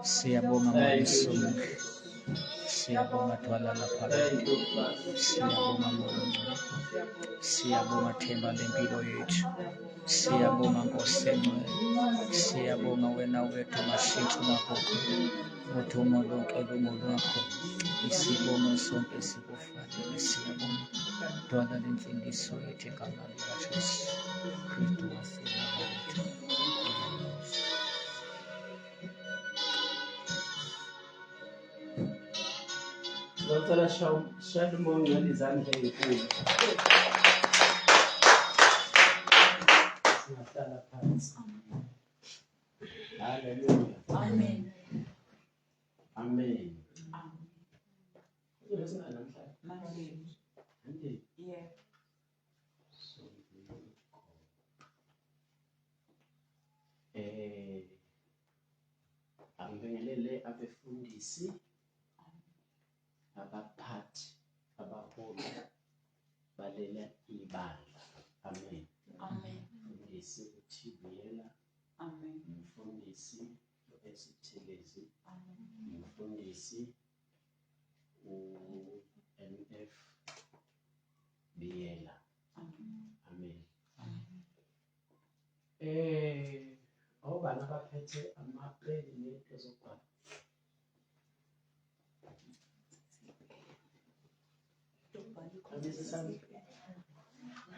Siyabonga Nkosi, siyabonga Thwala lapha, siyabonga Nkulunkulu, siyabonga themba lempilo yethu, siyabonga Nkosi engcwele, siyabonga wena wethu mashintsho makhokho, uthuma lonke lungo lwakho, isibongo sonke sikufanele, siyabonga Thwala lemfundiso yethu egameni likaJesu Kristu waseNazaretha. Ngicela shaya umoya izandla ezinkulu. Singahlala phansi. Haleluya. Amen. Amen. Yeah. Angibingelele abefundisi, abaphathi, abaholi balela ibandla. Amen. Amen. Mfundisi uThibiyela. Amen. Mfundisi uEsithelezi. Amen. Mfundisi uNF Biyela. Amen. Amen. Obani abaphethe amapeni nezinto zokubhala.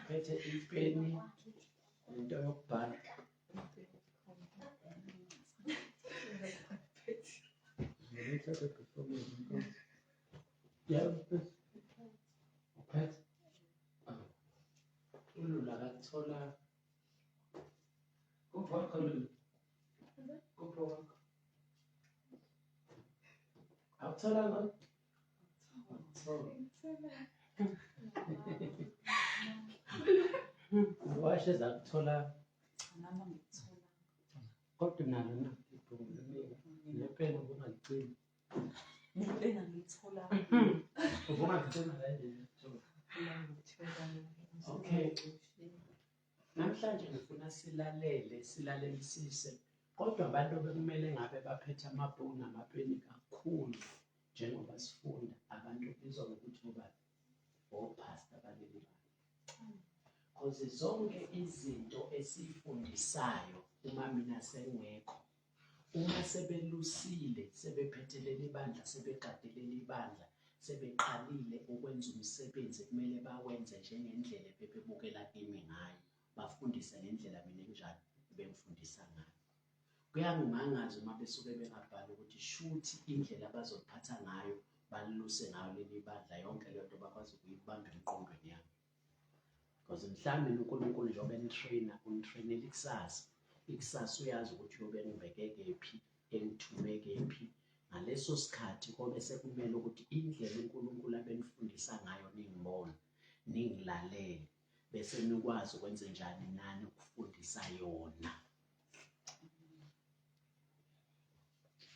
Phethe ipeni nento yokubhala. Ulula akathola kupho awuthola ngo washe zakuthola Nami ngithola. kodwa nalo na lepeni kungalicini Ngipena ngithola. ubungagcina la nje. Okay. Namhlanje ngifuna silalelisise kodwa abantu bekumele ngabe baphethe amabhuku namapeni kakhulu njengoba sifunda abantu bizwa ngokuthi opasta baleli because zonke izinto esifundisayo uma mina sengekho uma sebelusile sebephethelele ibandla sebeqadelele ibandla sebeqalile ukwenza umsebenzi kumele bawenze njengendlela bebebukela kimi ngayo bafundise ngendlela mina enjani bengifundisa ngayo. Kuyangimangaza uma besuke bengabhali ukuthi shuthi indlela abazophatha ngayo baluse ngayo leli bandla yonke lento bakwazi ukuyibamba emqondweni yami. Because mhlawumbe uNkulunkulu njengoba unitrainela ikusasa ikusasa uyazi ukuthi uyobe ngibeke kephi engithume kephi. Ngaleso sikhathi kobe sekumele ukuthi indlela uNkulunkulu abenifundisa ngayo ningibona ningilalele bese nikwazi ukwenza njani nani ukufundisa yona.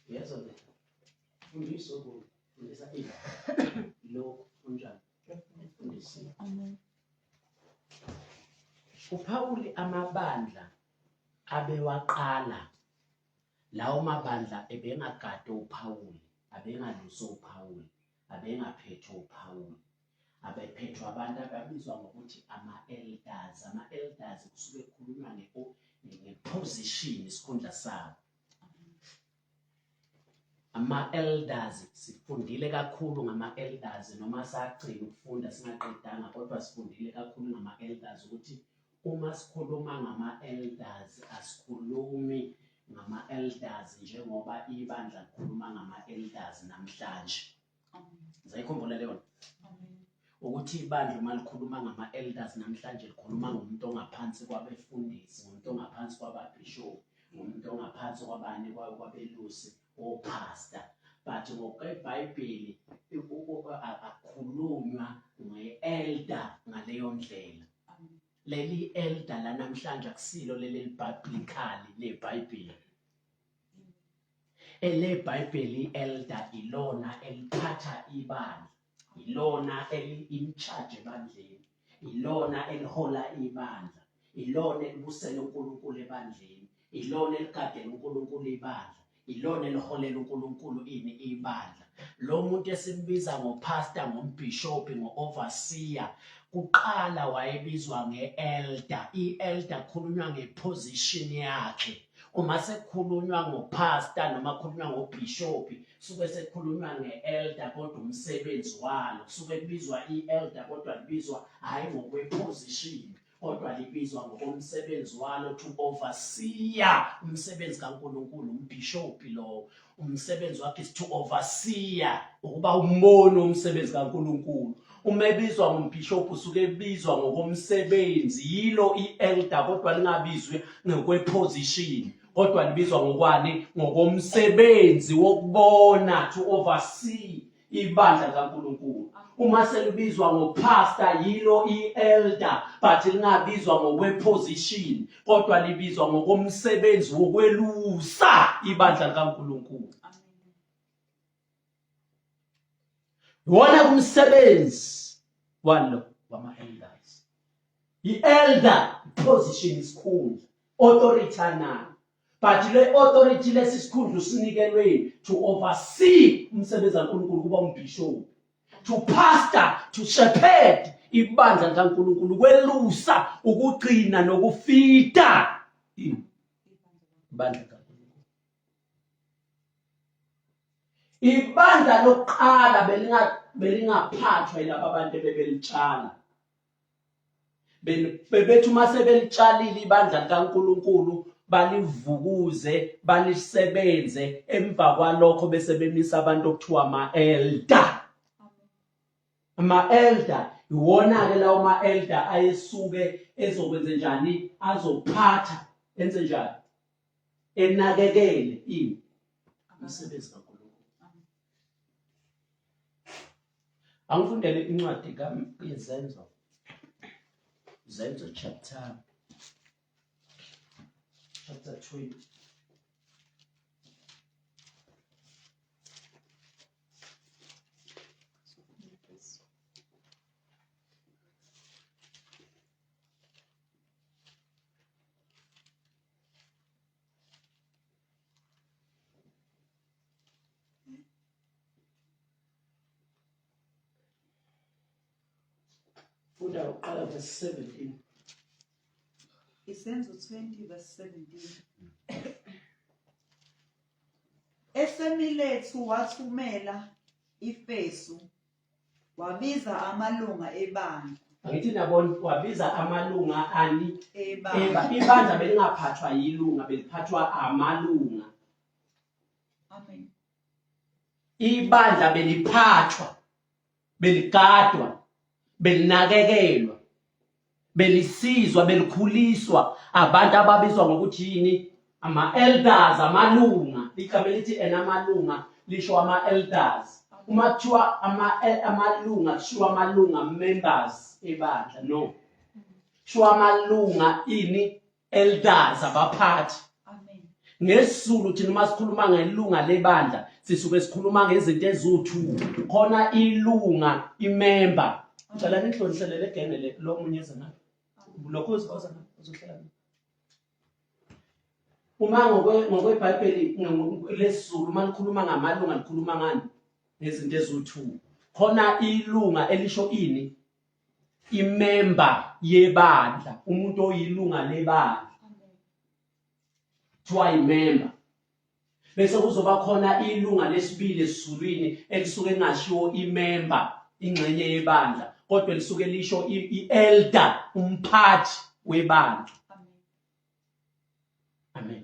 Yezwa le fundisa ukuthi fundisa lo unjani fundisa. Amen. uPawuli amabandla abewaqala lawo mabandla ebengagade uPawuli abengaluso uPawuli abengaphethwe uPawuli abephethwe abantu ababizwa ngokuthi ama-elders. Ama-elders kusuke kukhulunywa ngeposition isikhundla sabo. Ama-elders sifundile kakhulu ngama-elders noma sagcina ukufunda singaqedanga kodwa sifundile kakhulu ngama-elders ukuthi uma sikhuluma ngama-elders asikhulumi ngama-elders njengoba ibandla likhuluma ngama-elders namhlanje. Ngizayikhumbula leyo ukuthi ibandla uma likhuluma ngama-elders namhlanje likhuluma ngomuntu ongaphansi kwabefundisi, ngomuntu ongaphansi kwababhishophu, ngomuntu ongaphansi kwabani kwabelusi opastor. But ngokweBhayibheli akukhulunywa nge-elder ngaleyo ndlela. Leli elder la namhlanje akusilo leli biblically leBhayibheli. LeBhayibheli elder ilona eliphatha ibandla, ilona in charge ebandleni, ilona elihola ibandla, ilona elibusela uNkulunkulu ebandleni, ilona eligadela uNkulunkulu ibandla, ilona eliholela uNkulunkulu ibandla. Lo muntu esimbiza ngopastor, ngombishop, ngo-overseer kuqala wayebizwa nge-elder. I-elder khulunywa ngeposition yakhe. Uma sekukhulunywa ngopastor noma kukhulunywa ngobishop suke sekukhulunywa nge-elder kodwa umsebenzi walo suke kubizwa i-elder kodwa libizwa hayi ngokweposition kodwa libizwa ngokomsebenzi walo, to overseer umsebenzi kaNkulunkulu. Umbishop lo umsebenzi wakhe is to overseer, ukuba umboni umsebenzi kaNkulunkulu. Uma ebizwa ngombishop usuke ebizwa ngokomsebenzi, yilo i-elder kodwa lingabizwe ngokweposition kodwa libizwa ngokwani? Ngokomsebenzi wokubona, to oversee ibandla kaNkulunkulu. Uma selibizwa ngopastor yilo i-elder but lingabizwa ngokweposition kodwa libizwa ngokomsebenzi wokwelusa ibandla kaNkulunkulu. Wona kumsebenzi walo wama-elders. I-elder position isikhundla, authority anayo. But le authority lesi sikhundla usinikelwe to oversee umsebenzi kaNkulunkulu, kuba umbishop, to pastor, to shepherd ibandla kaNkulunkulu, kwelusa, ukugcina nokufita ibandla kaNkulunkulu. Ibandla lokuqala belingaphathwa yilabo abantu bebelitshala. Bebethi uma sebelitshalile ibandla kaNkulunkulu balivukuze, balisebenze, emva kwalokho bese bemisa abantu okuthiwa ama-elder. Ama-elder iwona-ke lawo ma-elder ayesuke ezokwenza njani, azophatha enze njani, enakekele umsebenzi kaNkulunkulu. Angifundele incwadi kaYezenzo, Zenzo chapter 20. Funda uqala verse 17. Isenzo 20 verse 17. Esemilethu wathumela iFesu wabiza amalunga ebandla. Angithi nabona wabiza amalunga ani ibandla belingaphathwa yilunga, beliphathwa amalunga. Amen. Ibandla beliphathwa, beligadwa, belinakekelwa, belisizwa belikhuliswa abantu ababizwa ngokuthi yini ama-elders, amalunga. Igama elithi enamalunga lisho ama-elders. Uma kuthiwa amalunga kushiwo amalunga members ebandla, no, kushiwo amalunga ini elders, abaphathi. NgesiZulu thina uma sikhuluma ngelunga lebandla sisuke sikhuluma ngezinto eziwu-2. Khona ilunga, imember. Ngicela nihloniselele egene lo munye ezena lokho uzozana uzohlela. Uma ngokweBhayibheli lesiZulu uma likhuluma ngamalunga likhuluma ngani? Ngezinto eziwu-2. Khona ilunga elisho ini? Imember yebandla, umuntu oyilunga lebandla. Kuthiwa imember. Bese kuzoba khona ilunga lesibili esiZulwini elisuke lingashiwo imember, ingxenye yebandla, kodwa lisuke lisho i-elder, umphathi webandla. Amen.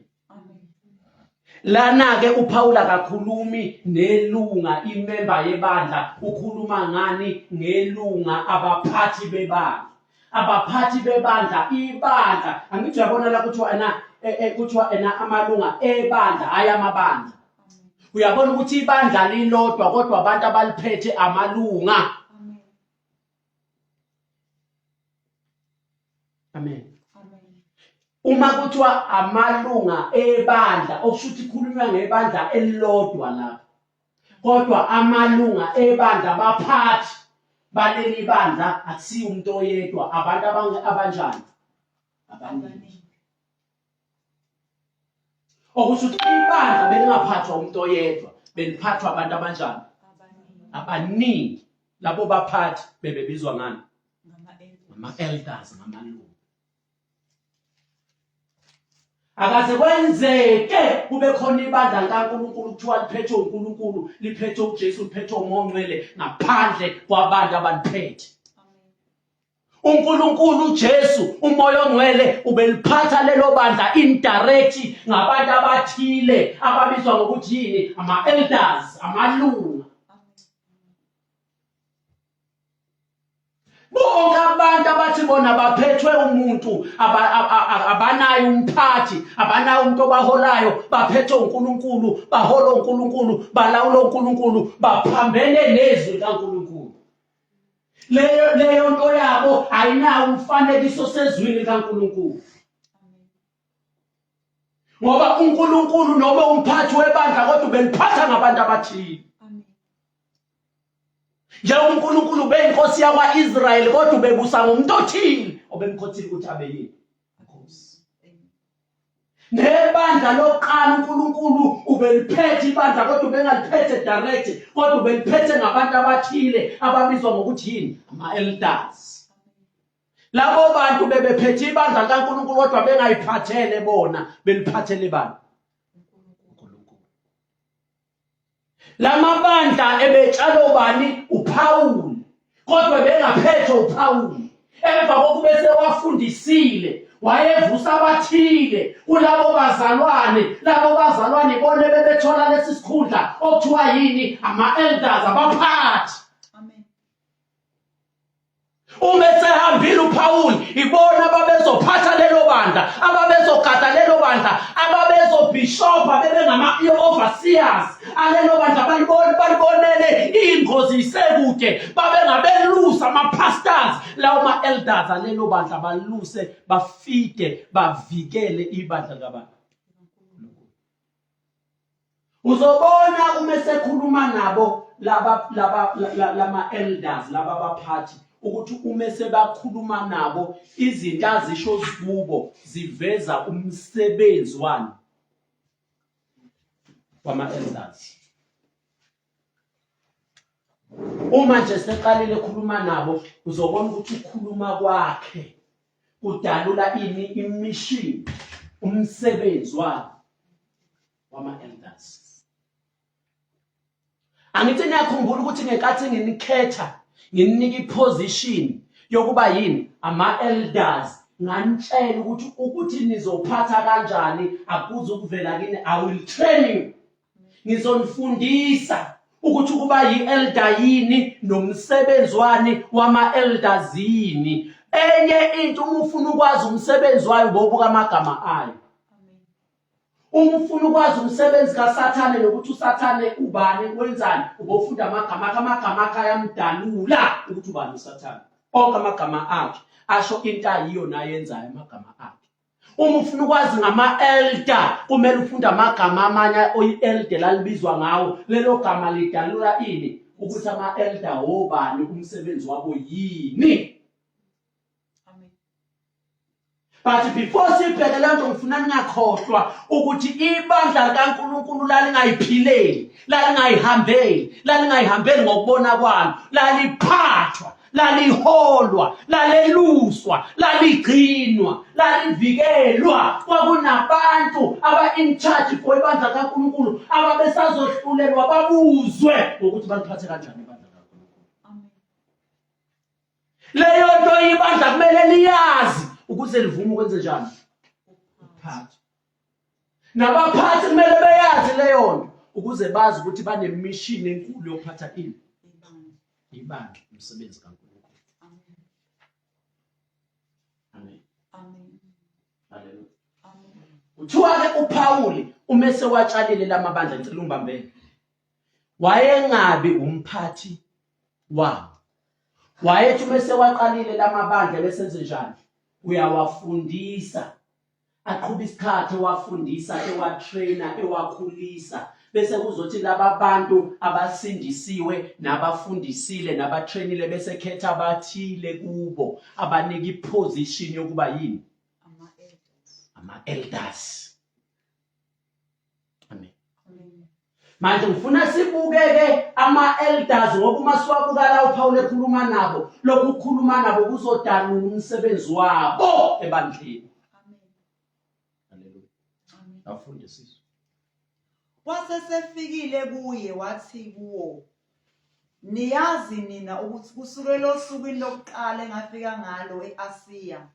Lana-ke uPaul akakhulumi nelunga, imember yebandla, ukhuluma ngani? Ngelunga, abaphathi bebandla. Abaphathi bebandla, ibandla. Angithi uyabona la kuthiwa amalunga ebandla, hayi amabandla. Uyabona ukuthi ibandla lilodwa kodwa abantu abaliphethe amalunga. Amen. Uma kuthiwa amalunga ebandla, okusho ukuthi ikhulunywa ngebandla elilodwa lapha. Kodwa amalunga ebandla, abaphathi baleli bandla akusiyo umuntu oyedwa, abantu abanjani? Abaningi. Okusho ukuthi ibandla belingaphathwa umuntu oyedwa, beliphathwa abantu abanjani? Abaningi. Labo baphathi bebebizwa ngani? Ngama-elders, ngamalunga. Akaze kwenzeke kube khona ibandla likaNkulunkulu kuthiwa liphethwe uNkulunkulu, liphethwe uJesu, liphethwe uMoya Ongcwele ngaphandle kwabantu abaliphethe. uNkulunkulu uJesu, uMoya Ongcwele ubeliphatha lelo bandla indirect ngabantu abathile ababizwa ngokuthi yini? Ama-elders, amalunga. Bonke abantu abathi bona baphethwe umuntu, abanayo umphathi, abanayo umuntu obaholayo, baphethwe uNkulunkulu, bahola uNkulunkulu, balawula uNkulunkulu, baphambene nezwi likaNkulunkulu. Leyo nto yabo ayinawo umfanekiso sezwini likaNkulunkulu. Ngoba uNkulunkulu noma umphathi webandla kodwa ubeliphatha ngabantu abathile. Njengoba uNkulunkulu beyinkosi yakwa-Israyeli kodwa ubebusa ngomuntu othile obemkhothile ukuthi abe yini? Inkosi. Nebandla lokuqala uNkulunkulu ubeliphethe ibandla kodwa ubengaliphethe direct, kodwa ubeliphethe ngabantu abathile ababizwa ngokuthi yini? Ama-elders. Labo bantu bebephethe ibandla likaNkulunkulu kodwa bengayiphathele bona, beliphathele bani? Lamabandla ebetshalo bani? uPaul, kodwa bengaphethe uPaul. Emva kokube sewafundisile wayevusa abathile kulabo bazalwane, labo bazalwane bone bebethola lesi sikhundla okuthiwa yini? Ama-elders, abaphathi. Uma esehambile uPaul, ibona ababezophatha lelo bandla, ababezogada lelo bandla, ababezobhishopa bebengama-overseers alelo bandla. Balibonele ingozi isekude, babengabelusa ama-pastors. Lawo ma-elders alelo bandla baluse, bafide, bavikele ibandla likabantu. Uzobona uma esekhuluma nabo lama-elders, laba baphathi, ukuthi uma sebakhuluma nabo izinto azisho kubo ziveza umsebenzi wama-elders. Uma nje seqalile ekhuluma nabo uzobona ukuthi ukhuluma kwakhe kudalula ini? Imission, umsebenzi wama-elders. Angithi niyakhumbula ukuthi ngenkathi nginikhetha nginika iposition yokuba yini? Ama-elders. Nganitshela ukuthi nizophatha kanjani akuze ukuvela kini. I will train you. Ngizonifundisa ukuthi kuba yi-elder yini nomsebenzi wama-elders yini. enye into uma ufuna ukwazi umsebenzi wayo bobuka amagama ayo. Uma ufuna ukwazi umsebenzi kaSathane nokuthi uSathane ubani wenzani ubofunda amagama akhe ayamdalula ukuthi ubani uSathane. Onke amagama akhe asho into ayiyo naye yenzayo amagama akhe. Uma ufuna ukwazi ngama-elder kumele ufunde amagama amanye oyi-elder lalibizwa ngawo lelo gama lidalula ini ukuthi ama-elder obani umsebenzi wabo yini. But before sibheke lento ngifuna ningakhohlwa ukuthi ibandla likaNkulunkulu lalingayiphileli, lalingayihambeli ngokubona kwalo, laliphathwa, laliholwa, laleluswa, laligcinwa, lalivikelwa. Kwakunabantu aba-in charge for ibandla likaNkulunkulu ababesazohlulelwa babuzwe ukuthi baliphathe kanjani ibandla likaNkulunkulu. Leyo nto ibandla kumele liyazi ukuze livume ukwenze njani ukuphatha. Nabaphathi kumele beyazi leyo nto ukuze bazi ukuthi banemission enkulu yokuphatha ini ibandla umsebenzi kaNkulunkulu. Amen. Amen. Haleluya. Amen. Uthiwa-ke uPawuli umese watshalile lamabandla ngicela umbambele. Wayengabi umphathi wabo. Wayethi umese waqalile lamabandla besenze njani? Uyawafundisa, aqhubha isikhathi ewafundisa, ewatraina, ewakhulisa, bese kuzothi laba bantu abasindisiwe nabafundisile nabatrainile bese khetha abathile kubo abanika iposition yokuba yini ama-elders. Amen. Manje ngifuna sibukeke ama-elders ngoba uma siwabuka la uPawulu ekhuluma nabo, lokhu ukukhuluma nabo kuzodalula umsebenzi wabo ebandleni. Amen. Haleluya. Amen. Afundisise. Wasesefikile kuye wathi kuwo, niyazi nina ukuthi kusukela osukwini lokuqala engafika ngalo eAsiya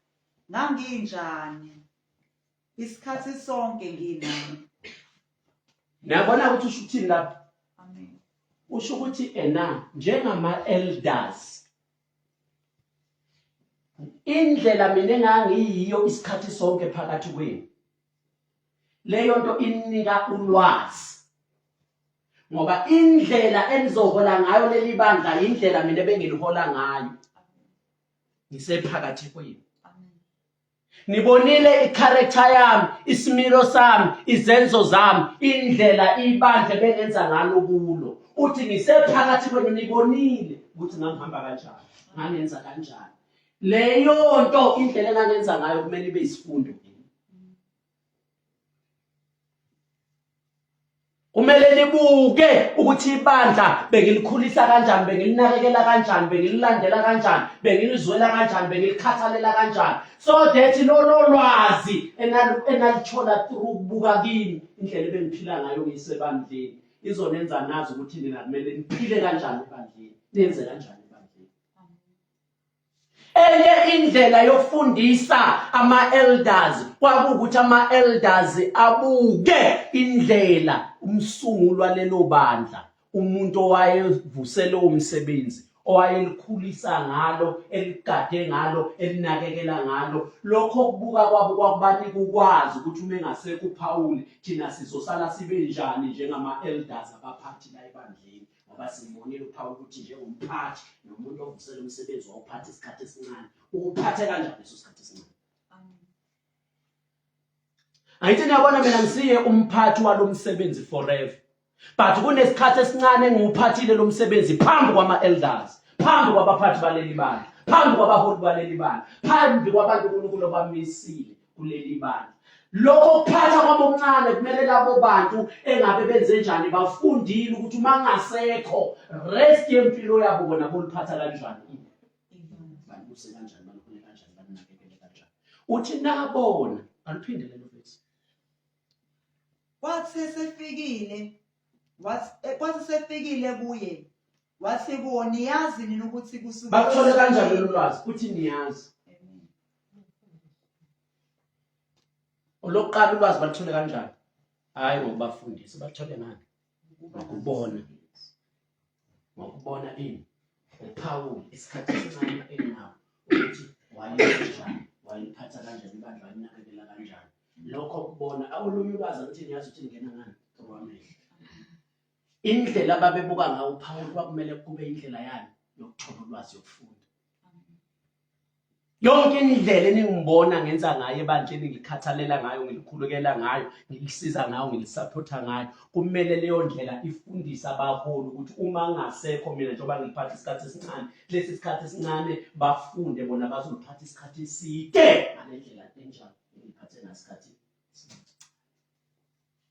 nganginjani isikhathi sonke nginani. Niyabona ukuthi usho ukuthini lapha? Amen. Usho ukuthi njengama-elders indlela mina engangiyiyo isikhathi sonke phakathi kwenu, leyo nto inika ulwazi, ngoba indlela enizohola ngayo leli bandla indlela mina ebengilihola ngayo ngisephakathi kwenu. Nibonile i-character yami, isimilo sami, izenzo zami, indlela ibandla bengenza ngalo kulo. Uthi ngisephakathi kwenu nibonile ukuthi ngangihamba kanjani, ngangenza kanjani. Leyo nto indlela engangenza ngayo kumele ibe isifundo. Kumele nibuke ukuthi ibandla bengilikhulisa kanjani, bengilinakekela kanjani, bengililandela kanjani, bengilizwela kanjani, bengilikhathalela kanjani. So that lolo lwazi enalithola through ukubuka kimi indlela ebengiphila ngayo ngisebandleni izonenza nazi ukuthi nina kumele niphile kanjani ebandleni, nenze kanjani ebandleni. Enye indlela yokufundisa ama-elders kwakuwukuthi ama-elders abuke indlela umsungulwa lelo bandla, umuntu owayevusele umsebenzi, owayelikhulisa ngalo, eligade ngalo, elinakekela ngalo. Lokho kubuka kwabo kwakubanika ukwazi ukuthi uma engasekho uPawuli thina sizosala sibe njani njengama-elders abaphathi la ebandleni, ngoba simbonile uPawuli ukuthi njengomphathi nomuntu ovusele umsebenzi wawuphatha isikhathi esincane, ukuphathe kanjani leso sikhathi esincane. Angithi niyabona mina ngisiye umphathi walo msebenzi forever, but kunesikhathi esincane engiwuphathile lo msebenzi phambi kwama-elders, phambi kwabaphathi baleli bandla, phambi kwabaholi baleli bandla, phambi kwabantu uNkulunkulu abamisile kuleli bandla. Lokho kuphatha kwabo okuncane kumele labo bantu engabe benze njani, bafundile ukuthi uma ngasekho rest yempilo yabo bona boliphatha kanjani, balibuse kanjani, balikhule kanjani, balinakekele kanjani. Uthi nabona aliphinde lelo vesi. Kwathi sefikile kuye wathi kuwo, niyazi nina ukuthi kusukela bathole kanjani lelo lwazi? Uthi niyazi. Olokuqala ulwazi baluthole kanjani? Hayi ngokubafundisa, bathole ngani? Ngokubona ini uPawuli isikhathi esincane enawo ukuthi wayenjani, wayeliphatha kanjani ibandla, walinakekela kanjani. Lokho kubona olunye ulwazi ukuthi niyazi ukuthi ngena ngani kwamehlo. Indlela ababebuka ngayo uPaul kwakumele kube indlela yani yokuthola ulwazi yokufunda. Yonke indlela eningibona ngenza ngayo ebandleni, ngikhathalela ngayo, ngilikhulekela ngayo, ngilisiza ngayo, ngilisupporta ngayo, kumele leyo ndlela ifundise abaholi ukuthi uma ngasekho mina njengoba ngiliphatha isikhathi esincane, lesi sikhathi esincane bafunde bona bazoliphatha isikhathi eside ngale ndlela enjalo ngiliphathe ngasikhathi esincane.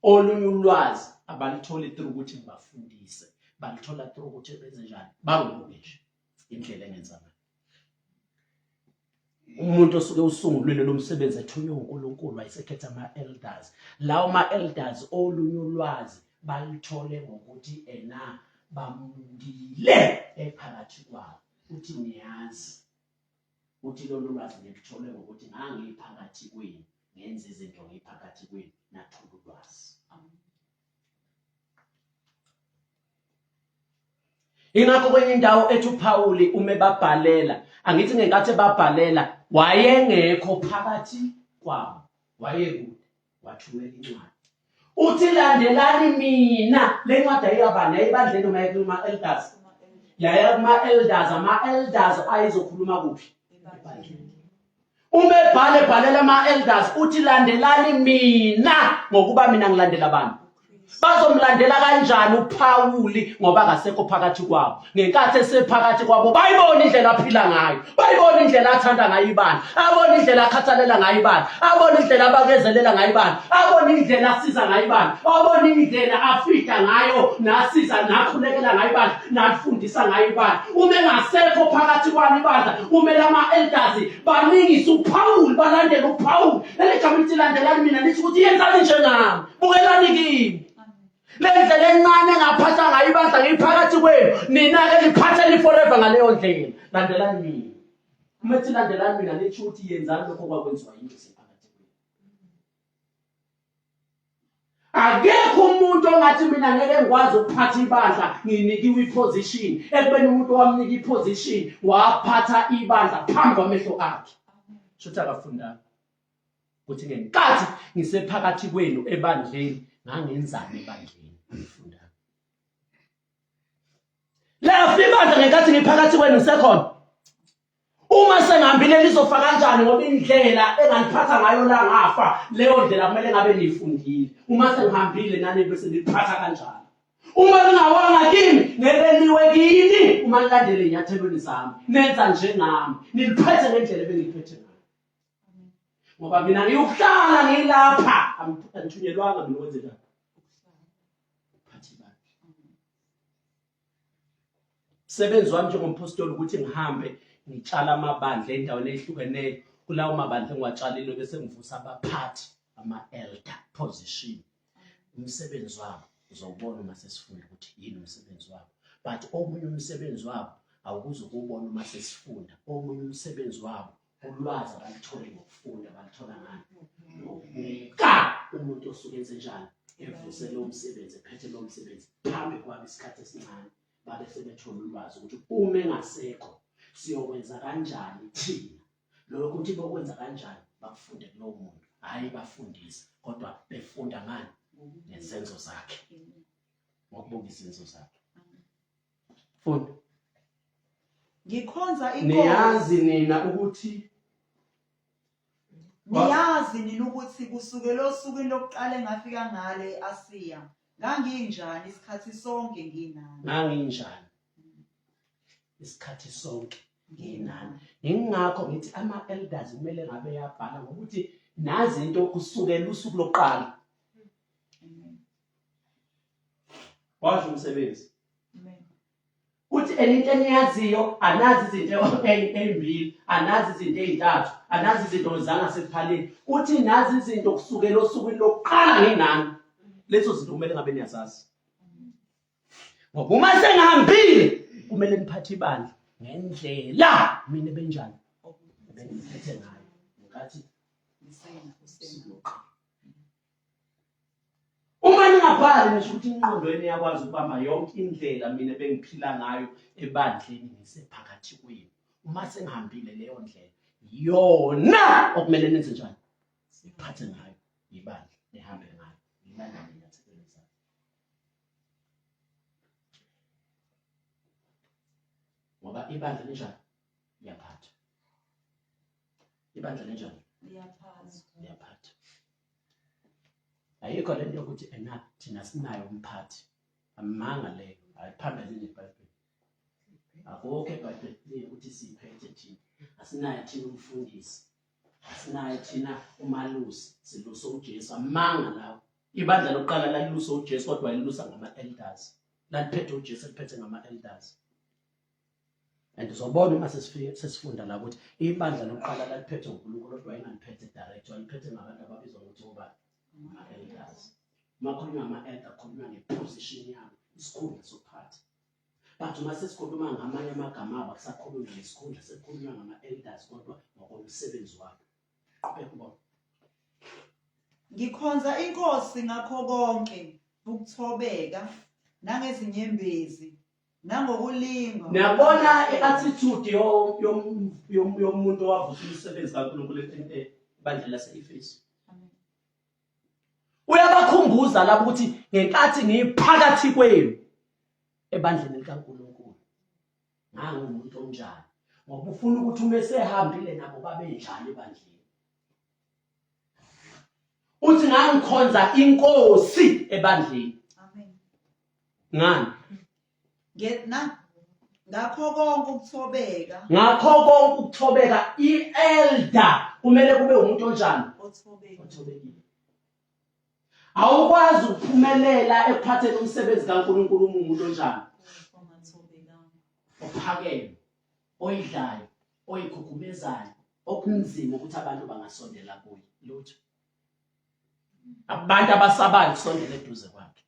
Olunye ulwazi abalitholi through ukuthi ngibafundise, balithola through ukuthi benze njani, bangibuke nje indlela engenza ngayo. Umuntu osuke usungulwele lo msebenzi ethunywe uNkulunkulu wayesekhetha ama-elders. Lawo ma-elders olunye ulwazi balithole ngokuthi bamundile ephakathi kwabo. Uthi niyazi uthi lolu lwazi ngilithole ngokuthi ngangiphakathi kwenu, ngenze izinto ngiphakathi kwenu, nathola ulwazi. Ingakho kwenye indawo ethi uPaul ume babhalela, angithi ngenkathi babhalela wayengekho phakathi kwabo, wayekude, wathumela incwadi. Uthi landelani mina, le ncwadi ayiyabani, ayibandleni noma kuma-elders. Yaya kuma-elders, ama-elders ayizokhuluma kuphi? Ebandleni. Uma bhalela ama-elders uthi landelani mina ngokuba mina ngilandela abantu. Bazomlandela kanjani uPaul ngoba akasekho phakathi kwabo? Ngenkathi esephakathi kwabo bayibona indlela aphila ngayo, bayibona indlela athanda ngayo ibandla, abona indlela akhathalela ngayo ibandla, abona indlela abakezelela ngayo ibandla, abona indlela asiza ngayo ibandla, abona indlela afida ngayo, nasiza nakhulekela ngayo ibandla, nafundisa ngayo ibandla. Uma engasekho phakathi kwalo ibandla, kumele ama-elders baningise uPaul, balandele uPaul. Leli gama lithi landelani mina lithi ukuthi yenzani njengami, bukelani kimi. Le ndlela encane engaphatha ngayo ibandla ngiphakathi kwenu, nina-ke liphatheni forever ngaleyo ndlela. Landelani mina. Uma ethi landelani mina lisho ukuthi yenzani lokho kwakwenziwa yini sephakathi kwenu. Akekho umuntu ongathi mina ngeke ngikwazi ukuphatha ibandla, nginikiwe iposition, ekubeni umuntu owamnika iposition waphatha ibandla phambi kwamehlo akhe. Shothi akafundanga ukuthi ngenkathi ngisephakathi kwenu ebandleni ngangenzani ebandleni. Ngifundanga la ibandla ngenkathi ngiphakathi kwenu ngisekhona. Uma sengihambile lizofa kanjani ngoba indlela engangiphatha ngayo la ngafa, leyo ndlela kumele ngabe niyifundile. Uma sengihambile nani bese niliphatha kanjani. Uma ningawanga kimi ngeke niwe kini, uma nilandele inyathelweni zami nenza njengami, niliphethe ngendlela ebengiliphethe ngayo. Ngoba mina ngiyokuhlala ngilapha, angithunyelwanga mina ukwenze njani. Sebenzi wami njengompostoli ukuthi ngihambe ngitshala amabandla endaweni ehlukeneyo. Kulawo mabandla engiwatshalile bese ngivusa abaphathi, ama-elder position. Umsebenzi wabo uzowubona uma sesifunda ukuthi yini umsebenzi wabo. But omunye umsebenzi wabo awukuze ukubona uma sesifunda. Omunye umsebenzi wabo ulwazi abalithole ngokufunda, balithola ngani? Ngokubuka umuntu osuke enze njani, evuse lo msebenzi, ephethe lo msebenzi phambi kwabo isikhathi esincane. Babe sebethola ulwazi ukuthi uma engasekho siyokwenza kanjani thina. Lokho ukuthi bokwenza kanjani bakufunde kulo muntu, hayi bafundise kodwa befunda ngani? Ngezenzo zakhe, ngokubuka izenzo zakhe. Funda. Ngikhonza inkosi. Niyazi nina ukuthi kusukela osukwini lokuqala engafika ngale eAsiya nganginjani isikhathi sonke nginani. Nganginjani isikhathi sonke nginani. Ingakho ngithi ama-elders kumele ngabe yabhala ngokuthi nazi into kusukela usuku lokuqala. Washo umsebenzi. Uthi into eniyaziyo, anazi izinto ezimbili, anazi izinto ezintathu, anazi izinto zangasephaleni. Uthi nazi izinto kusukela osukwini lokuqala nginani. Lezo zinto kumele ngabe niyazazi. Ngoba uma sengihambile kumele niphathe ibandla ngendlela mina benjani bengiphethe ngayo ngathi uma ningabhali ngisho ukuthi ingqondweni yakwazi ukubamba yonke indlela mina bengiphila ngayo ebandleni ngisephakathi kwenu. Uma sengihambile leyo ndlela yona okumele nenze njani iphathe ngayo ibandla lihambe ngayo ibandla liyasebenza. Ngoba ibandla linjani liyaphatha. Ibandla linjani liyaphatha. Ayikho lento yokuthi thina sinayo umphathi. Amanga leyo ayiphambene neBhayibheli. Akukho eBhayibhelini ukuthi siphethe thina. Asinayo thina umfundisi. Asinayo thina umalusi. Silusa uJesu. Amanga lawo. Ibandla lokuqala lalilusa uJesu kodwa walilusa ngama-elders. Laliphethe uJesu liphethe ngama-elders. And uzobona uma sesifunda la ukuthi ibandla lokuqala laliphethe uNkulunkulu kodwa wayengaliphethe direct. Waliphethe ngabantu ababizwa ngokuthi obani? Ama-elders. Makhulunywa ama-elder khulunywa ngeposition yabo, isikhundla sokuphatha. But uma sesikhuluma ngamanye amagama abo kusakhulunywa ngesikhundla sekukhulunywa ngama-elders kodwa ngokomsebenzi wabo. Qhubeka ubona. Ngikhonza inkosi ngakho konke ukuthobeka nangezinyembezi nangokulinga. Niyabona i-attitude yomuntu owavusa umsebenzi kaNkulunkulu ebandleni lase-Efesu. Uyabakhumbuza labo ukuthi ngenkathi ngiphakathi kwenu ebandleni likaNkulunkulu ngangumuntu onjani ngoba ufuna ukuthi uma esehambile nabo babe njani ebandleni. Uthi ngangikhonza inkosi ebandleni. Amen. Ngani? Ngakho konke ukuthobeka. Ngakho konke ukuthobeka i-elder kumele kube umuntu onjani? Othobekile. Awukwazi ukuphumelela ekuphatheni umsebenzi kaNkulunkulu umuntu onjani? Ophakeme, oyidlayo, oyikhukhumezayo, okunzima ukuthi abantu bangasondela kuye. Lutho. Abantu abasabayo kusondela eduze kwakhe.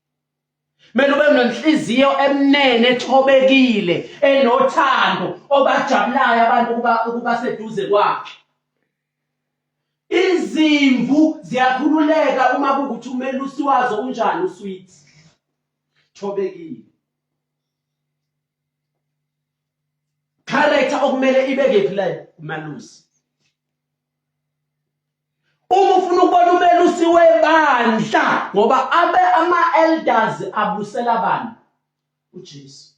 Kumele ube nenhliziyo emnene ethobekile, enothando, obajabulayo abantu ukuba seduze kwakhe. Izimvu ziyakhululeka uma kukuthi umelusi wazo unjani usweet. Thobekile. Character okumele ibeke phela umelusi. Uma ufuna ukubona umelusi webandla ngoba ama-elders abusela abantu uJesu.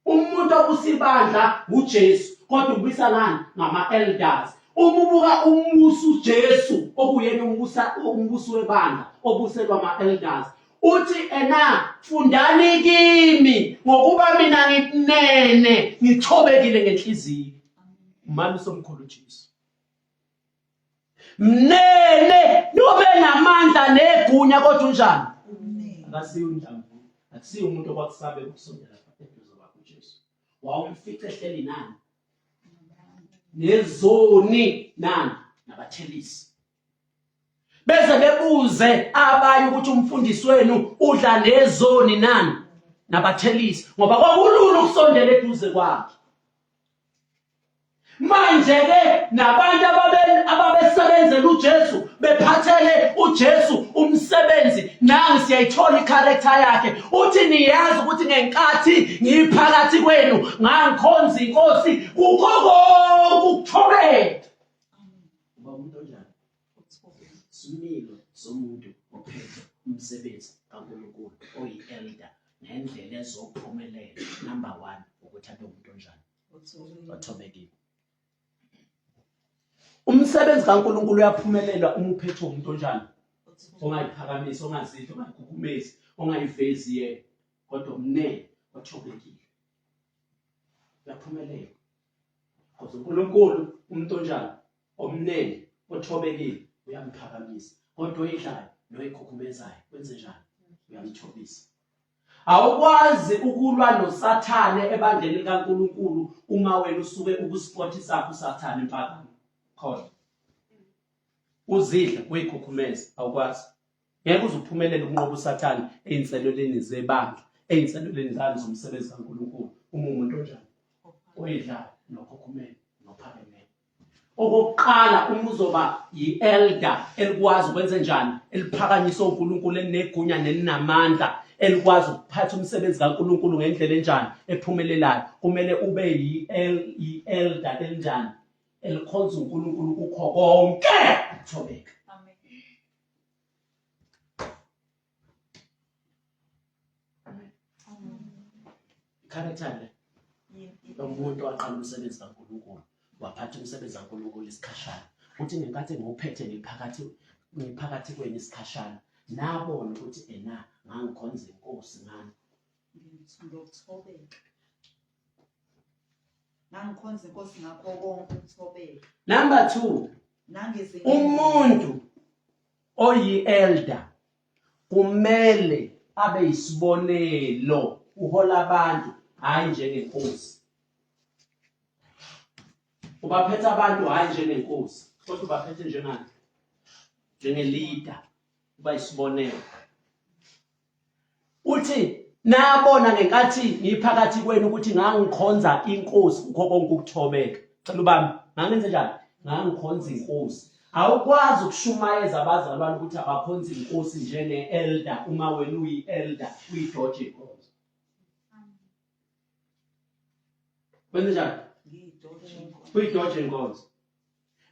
Umuntu obusibandla uJesu kodwa ubisa ngani? Ngama-elders. Uma ubuka umbuso uJesu okuyena umbuso webandla obuselwa ama-elders uthi fundani kimi ngokuba mina nginene ngithobekile ngenhliziyo. Umani somkhulu uJesu. Mnene nobe namandla negunya kodwa unjani? Akasiyo indlamvu. Akusiyo umuntu okwakusabe ukusondela eduze kwakhe uJesu. Wawumfica ehleli nani? Nezoni nani? Nabathelisi. Bese bebuze abanye ukuthi umfundisi wenu udla nezoni nani? Nabathelisi. Ngoba kwakulula ukusondela eduze kwakhe. Manje ke nabantu ababesebenzela uJesu bephathele uJesu umsebenzi nangi siyayithola i-character yakhe. Uthi niyazi ukuthi ngenkathi ngiphakathi kwenu ngangikhonza inkosi kukho konke ukuthobeka. Uba umuntu onjani? Similo somuntu ophethe umsebenzi kaNkulunkulu oyi-elder nendlela ezophumelela. Number 1 ukuthi abe umuntu onjani? Othobekile. Umsebenzi kaNkulunkulu uyaphumelela uma uphethe umuntu onjani? Ongayiphakamisi, ongazidli, ongayikhukhumezi, ongayivezi yena, kodwa umnene othobekile. Uyaphumelela. Because uNkulunkulu umuntu onjani? Omnene othobekile uyamphakamisa. Kodwa oyidlayo noyikhukhumezayo wenze njani? Uyamthobisa. Awukwazi ukulwa noSathane ebandleni likaNkulunkulu uma wena usuke ukusport sakho uSathane empakamo. Khona uzidla uyikhukhumeza awukwazi. Ngeke uzuphumelele ukunqoba uSathane einseleleni zebandla, einseleleni zalo zomsebenzi kaNkulunkulu. Uma umuntu onjani? Oyidlayo nokhukhumeza nophakemela. Okokuqala uma uzoba yi-elder elikwazi ukwenza njani? Eliphakanyiswa uNkulunkulu elinegunya nelinamandla elikwazi ukuphatha umsebenzi kaNkulunkulu ngendlela enjani? Ephumelelayo. Kumele ube yi-elder enjani? elikhonza uNkulunkulu kukho konke ukuthobeka. Amen. Character le umuntu waqala umsebenzi kaNkulunkulu waphatha umsebenzi kaNkulunkulu isikhashana uthi ngenkathi ngophethe ngiphakathi kweni isikhashana nabona ukuthi ngangikhonza inkosi ngani ngokuthobeka. Nangikhonza inkosi ngakho konke ukuthobeka. Number 2, umuntu oyi-elder kumele abe isibonelo uhola abantu hayi njengenkosi. Ubaphethe abantu hayi njengenkosi kodwa ubaphethe njengani? Njenge-leader, uba isibonelo. Uthi nabona ngenkathi ngiphakathi kwenu ukuthi ngangikhonza inkosi kukho konke ukuthobeka. Cela ubami, ngangenze njani? Ngangikhonza inkosi. Awukwazi ukushumayeza abazalwane ukuthi abakhonza inkosi njenge-elder uma wena uyi-elder uyidoje inkosi. Wenze njani? Uyidoje inkosi.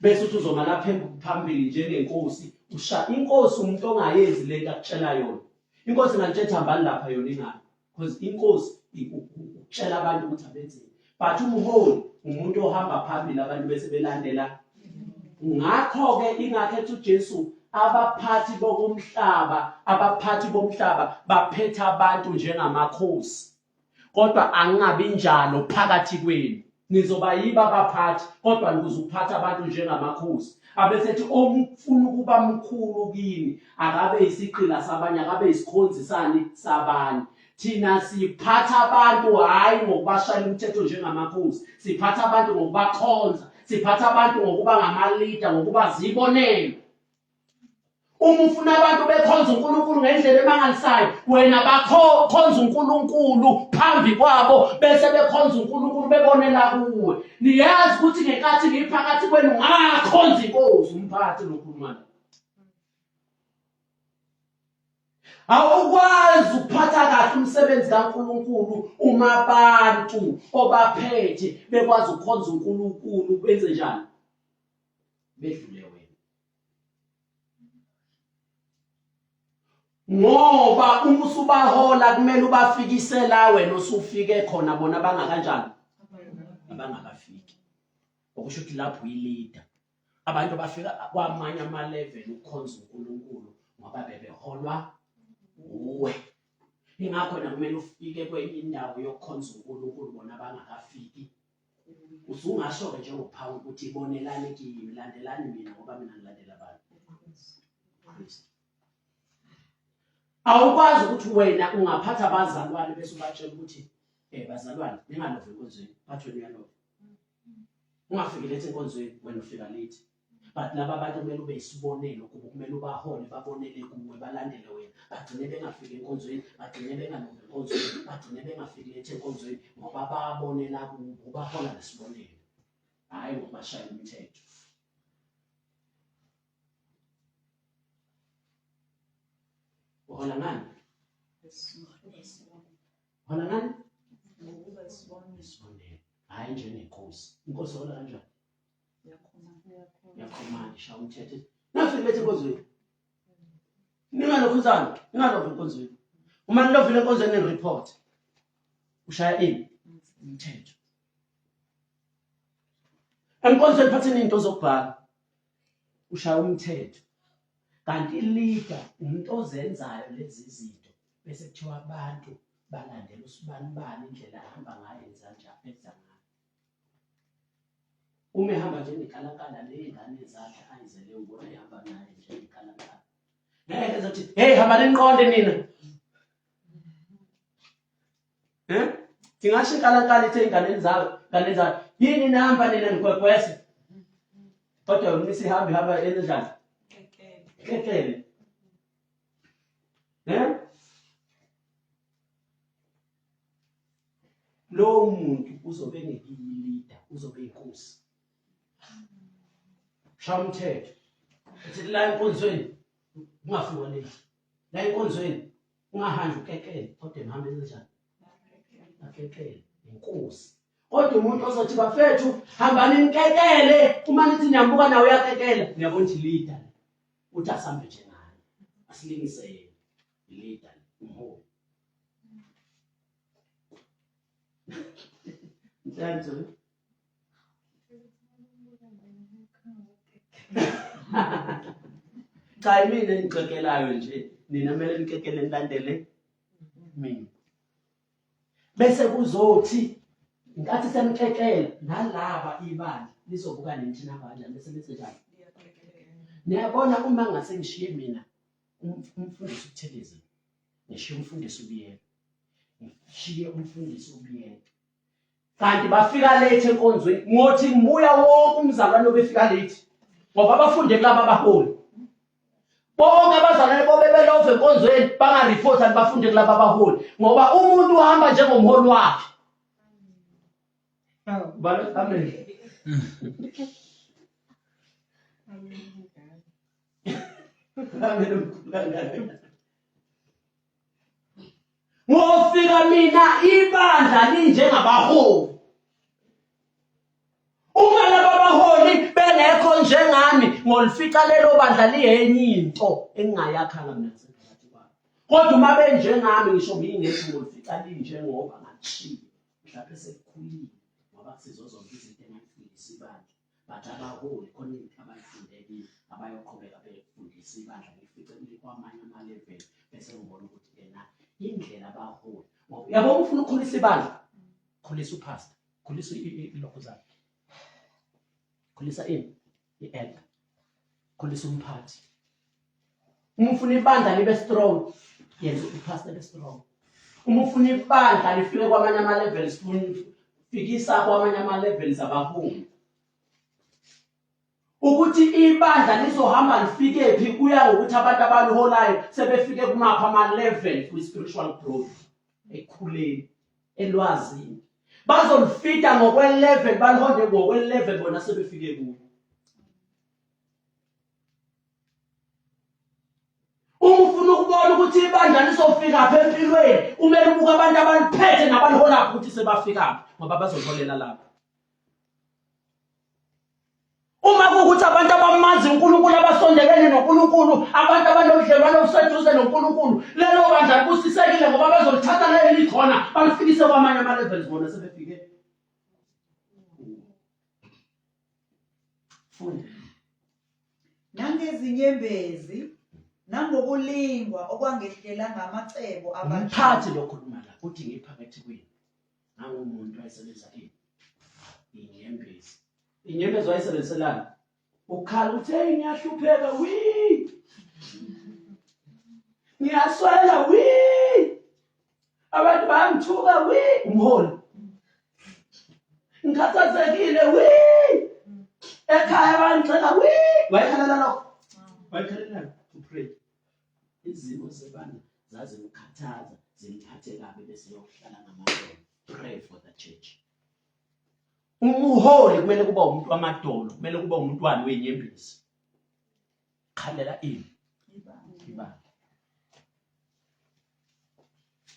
Bese uthi uzoma lapha phambili njengenkosi usha inkosi umuntu ongayenzi lento akutshela yona. Inkosi ngantshela hambani lapha yona ingani because inkosi ukutshela abantu ukuthi abenzeni. But umholi umuntu ohamba phambili abantu bese belandela. Ngakho ke ingakhetha uJesu abaphathi bomhlaba baphethe abantu njengamakhosi. Kodwa angabi njalo phakathi kwenu. Nizoba yiba abaphathi kodwa nikuzuphatha abantu njengamakhosi. Abesethi omfuna ukuba mkhulu kini akabe isiqila sabanye akabe isikhonzisani sabanye. Thina siphatha abantu hayi ngokubashaya umthetho njengamakhosi. Siphatha abantu ngokubakhonza. Siphatha abantu ngokuba ngama-leader ngokuba zibonelo. Uma ufuna abantu bekhonza uNkulunkulu ngendlela emangalisayo wena bakhonza uNkulunkulu phambi kwabo bese bekhonza uNkulunkulu bebonela kuwe. Niyazi ukuthi ngenkathi ngiphakathi kwenu ngakhonza inkosi umphathi lokhulumana. Awukwazi ukuphatha kahle umsebenzi kaNkulunkulu uma abantu obaphethe bekwazi ukukhonza uNkulunkulu benze njani? Bedlule wena. Ngoba uma usubahola kumele ubafikise la wena osufike khona bona bangakanjani? Abangakafiki. Okusho ukuthi lapho uyi-leader. Abantu bafika kwamanye ama-level ukukhonza uNkulunkulu ngoba bebeholwa uwe. Ingakho na kumele ufike kwenye indawo yokukhonza uNkulunkulu bona bangakafiki. Usungasho-ke njengophawu ukuthi ibonelane kimi, landelani mina ngoba mina ngilandela abantu. Awukwazi ukuthi wena ungaphatha abazalwane bese ubatshela ukuthi bazalwane ningalova enkonzweni bathi wena uyalova. Ungafiki lethi enkonzweni wena ufika late. But laba abantu kumele ube isibonelo kuba kumele ubahole babonele kuwe balandele wena. Bagcine bengafiki enkonzweni, bagcine bengalova enkonzweni, bagcine bengafiki lethi enkonzweni ngoba babonela kuwe ubahola nesibonelo. Hayi ngokubashaya umthetho. Uhola ngani? Uhola ngani? Ngokuba isibonelo. Hayi njengenkosi. Inkosi hola kanjani? Yakhomanda isha umthetho. Nafike lethi enkonzweni. Ningalokhuzana, ningalova enkonzweni. Uma nilovile enkonzweni nireport. Ushaya ini? Umthetho. Enkonzweni phathini into zokubhala. Ushaya umthetho. Kanti i-leader umuntu ozenzayo lezi zinto bese kuthiwa abantu balandela usibanibani indlela ahamba ngayo enza ngayo. Uma ehamba njengekhalakala ley'ngane zakhe ayizele ubona ehamba naye njengekhalakala. Ngeke ezothi hey hamba niqonde nina. Ngingasho ikhalakala ithe ey'nganeni zakhe yini nihamba nina nikwekwese. Kodwa wena isihamba enjani? Kekele. Lo muntu uzobe ngeyi-leader, uzobe inkosi. Shaya umthetho. Uthi la enkonzweni ungafika late. La enkonzweni ungahambi ukekele kodwa mhambe enjani? Akekele inkosi. Kodwa umuntu ozothi bafethu hambani nikekele uma nithi niyambuka nawe uyakekela ngiyabona ukuthi leader uthi asambe nje ngayo asilingise yena leader umholi Ntanto cha mina ngicekelayo nje nina kumele nikekele nilandele mina bese kuzothi ngathi senikekela nalaba ibandla lizobuka nithina abandla bese lithi njalo niyabona uma ngase ngishiye mina umfundisi uThelezi ngishiye umfundisi ubiyela ngishiye umfundisi ubiyela kanti bafika late enkonzweni ngothi ngibuya wonke umzalwane obefika late ngoba bafunde kulaba abaholi bonke abazalwane bobe belove enkonzweni bangareport and bafunde kulaba abaholi ngoba umuntu uhamba njengomholi wakhe balo amen ngofika mina ibandla linjengabaholi uma laba baholi bengekho njengami ngolifika lelo bandla liyenye into engingayakhanga mina sengathi kwami kodwa uma benjengami ngisho ngingekho ngolifika linjengoba ngatshiya mhlawumbe sekukhulile ngoba sizozonke izinto engifundisa ibandla but abaholi khona into abayifundekile abayoqhubeka befundisa ibandla ngifice kwamanye ama-level bese ngibona ukuthi yena indlela abaholi yabo ufuna ukukhulisa ibandla khulisa upastor khulisa ilokho zakhe khulisa i-elder khulisa umphathi uma ufuna ibandla libe strong yenza upastor libe strong uma ufuna ibandla lifike kwamanye ama-levels fikisa kwamanye ama-levels abaholi ukuthi ibandla lizohamba lifike phi kuya ngokuthi abantu abaliholayo sebefike kumapha ama-level kwi-spiritual growth ekhuleni elwazini bazolifita ngokwe-level balihonde ngokwe-level bona sebefike kuwo uma ufuna ukubona ukuthi ibandla lisofika phi empilweni umele ubuka abantu abaliphethe nabaliholayo ukuthi sebafika ngoba bazoliholela lapho uma kuukuthi abantu abamazi uNkulunkulu abasondelene noNkulunkulu abantu abanobudlelwano obuseduze noNkulunkulu lelo bandla kusisekile ngoba bazolithatha lelo likhona balifikise kwamanye ama-levels bona sebefike funda nangezinyembezi nangokulingwa okwangehlela ngamacebo abaphathi lokhuluma la uthi ngiphakathi kwini nangumuntu ayisebenza inyembezi inyembezi wayisebenzelana ukhala uthi hey ngiyahlupheka ngiyaswela abantu bayangithuka umholi ngikhathazekile ekhaya bayangixeka wayekhalela lokho wayekhalela to pray izimo zebandla zazimkhathaza zimphathe kabi bese yokuhlala ngamadolo pray for the church umuholi kumele kuba umuntu wamadolo kumele kuba umntwana wenyembezi khalela ibandla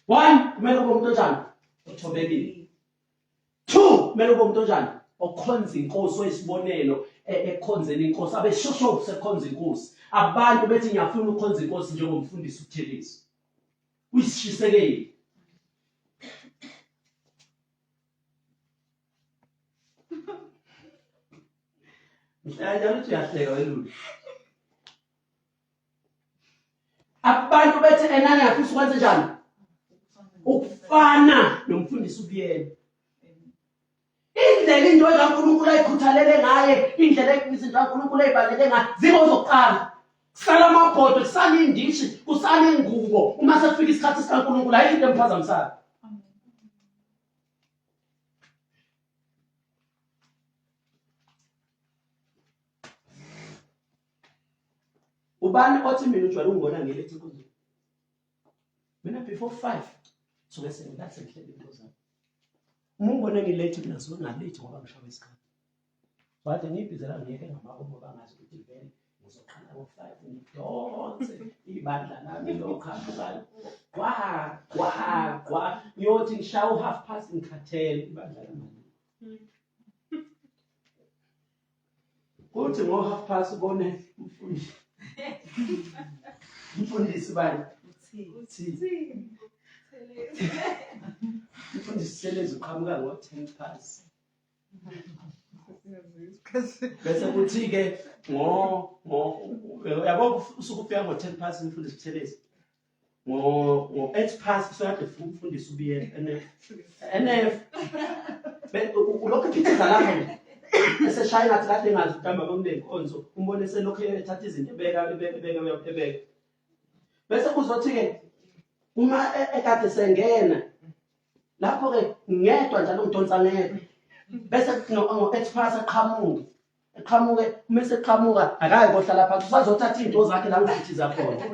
1 kumele kube umuntu onjani othobekile 2 kumele kube umuntu onjani okhonza inkosi oyisibonelo ekhonzeni inkosi abeshosho sekhonza inkosi abantu bethi ngiyafuna ukukhonza inkosi njengomfundisi uThelezi uyishisekeli njalo uyahleka welulu abantu bethi enani ngiyafisa ukwenza njani ukufana nomfundisi ubiyela indlela into kaNkulunkulu ayikhuthalele ngaye indlela izinto kaNkulunkulu ayibaleke ngaye zibozokuqala kusala amabhodo kusala indishi kusala ingubo uma sekufika isikhathi sikaNkulunkulu ayinto emphazamisayo ubani othi mina ujwayele ungibona ngilethe kuzo mina before 5 so bese ngathi ngihlele into zami Mungibona ngilate mina so ngalate ngoba ngishawe isikhathi. Bathi ngibhizela ngiyeke ngamabomo bangazi ukuthi vele ngizoqala ngo5 ngidonse ibandla nami lokhaphukala. Kwa yothi ngishawa 1/2 ngikhathele ibandla lami. kuthi ngo-half past ubone umfundisi bani umfundisi Selezi uqhamuka ngo-10 past. Bese kuthi-ke yabo usuke ufika ngo-10 past umfundisi Selezi. Ngo-8 past usuyade umfundisi ubiyela NF. Ulokhu ephitheza lapho eseshaya ngathi kade engazi ukudamba kunenkonzo umbone selokhu ethatha izinto ebeka. Bese kuzothi-ke uma ekade sengena lapho-ke ngedwa njalo ngidonsa ngedwa. Bese ngo-8 past eqhamuke uma eseqhamuka akayi kohlala phansi usazothatha iy'nto zakhe la ngizithiza khona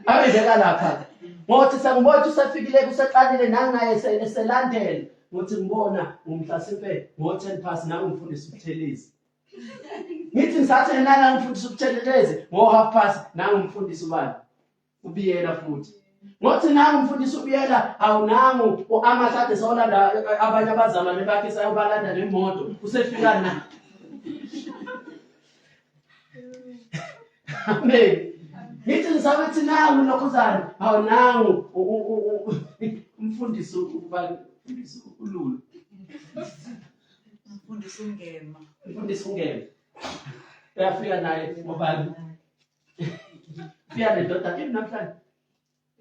abezeka lapha ngothi sengibona usefikile kuseqalile nangaye eselandela ngothi ngibona ngumhlasimpe ngo-10 past nangu umfundisi uButhelezi ngithi ngisathi nana ngifundisa uButhelezi ngo-half past nangu umfundisi ubani ubiyela futhi ngothi nangu umfundisi ubiyela awunangu amahlade sawolanda abanye abazalwane bakhe sayobalanda nemoto usefika na amen. Ngithi ngisabethi nangu lokhuzana awunangu umfundisi ubani umfundisi uLulu umfundisi ungema uyafika naye ngobani fika nedoda kimi namhlanje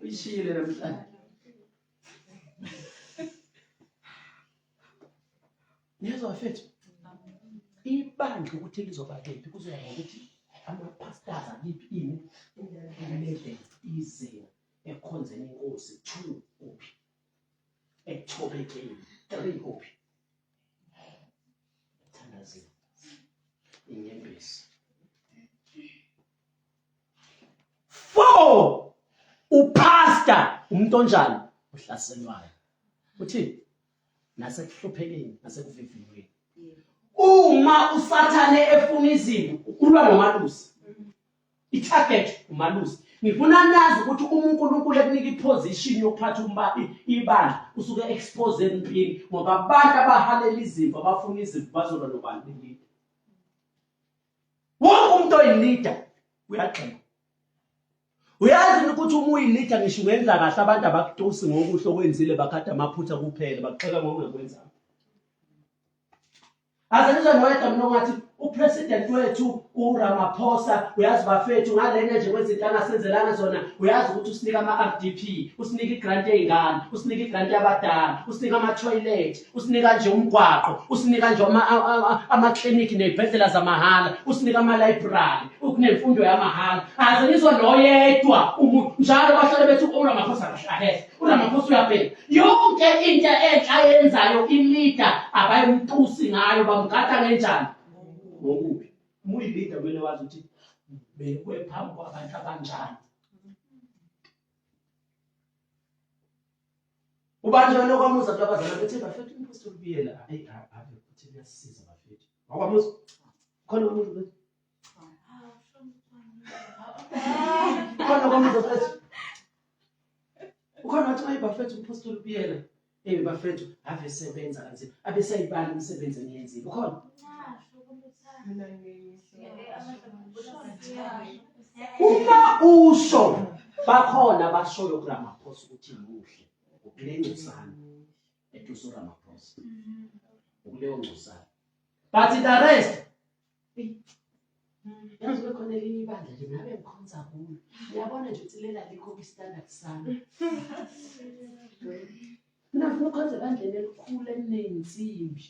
uyishiyile namhlanje niyezwa mfethu ibandla ukuthi lizoba kephi kuzoya ngokuthi ama-pastors akiphi ini level izinga ekhonzeni inkosi 2 kuphi ekuthobekeni 3 kuphi ethandazeni inyembezi 4 upastor umuntu onjani uhlaselwayo uthi nasekuhluphekeni nasekuvivinyweni uma usathane efuna izinto ukulwa nomalusi itarget umalusi ngifuna nazi ukuthi uNkulunkulu ekunika iposition yokuphatha ibandla usuke expose empini ngoba abantu abahalela izimvo abafuna izimvo bazolwa nobani wonke umuntu oyinleader uyaqhela uyazi ukuthi uma uyinleader ngisho ngenza kahle abantu abakutusi ngokuhle okwenzile bakhada amaphutha kuphela bakuxeka ngokungakwenza Azanizwa noyedwa mina ngathi upresident wethu uRamaphosa uyazi bafethu ngalena nje kwezinto angasenzelanga zona uyazi ukuthi usinika ama-RDP usinika igrant ey'ngane usinika igrant yabadala usinika ama-toilet usinika nje umgwaqo usinika nje amaklinikhi ney'bhedlela zamahhala usinika ama-library ukunemfundo yamahhala azanizwa noyedwa njalo bahlale bethi uRamaphosa kahle uRamaphosa uyabheka yonke into enhle ayenzayo ileader abayimtusi ngayo bamgada ngenjani ngokuphi umuyilida kumele wazi ukuthi bekwe phambi kwabantu abanjani ubanje lokwamuza abazalwane bethi bafethu umpostoli ubiyela ave ukuthi uyasisiza bafethu wakwamuza khona umuntu bethi khona kwamuza bafethu ukhona wathi bafethu umpostoli ubiyela bafethu ave sebenza kanzima abe sayibala umsebenzi engiyenzile ukhona uma usho bakhona bashoyo kuRamaphosa ukuthi muhle ukulencusana etuso Ramaphosa ukuleyo ncusana but the rest yazi bekhona elinye ibandla nje ngabe ngikhonza kulo uyabona nje ukuthi lela likho kwi-standard sami mina ngifuna ukhonza ebandleni elikhulu elinensimbi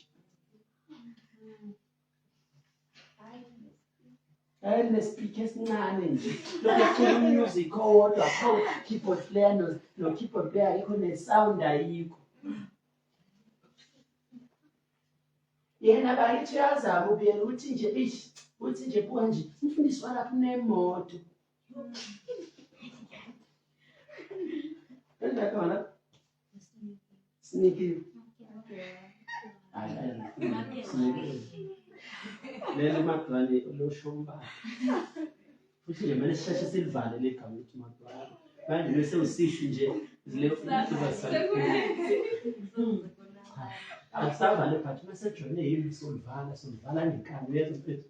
nespeaker esincane nje lokho ecula music owodwa akho keyboard player no keyboard player akho nesound ayikho yena bayithi yazama ubiyela uthi nje buka nje umfundisi walapha unemoto endakona sneaky lelo madwane loshomba futhi nje manje sisheshe silivale legama ukuthi madwane manje bese usisho nje leyo Asivale but messejone yini solivala nenkani uyenza mfethu.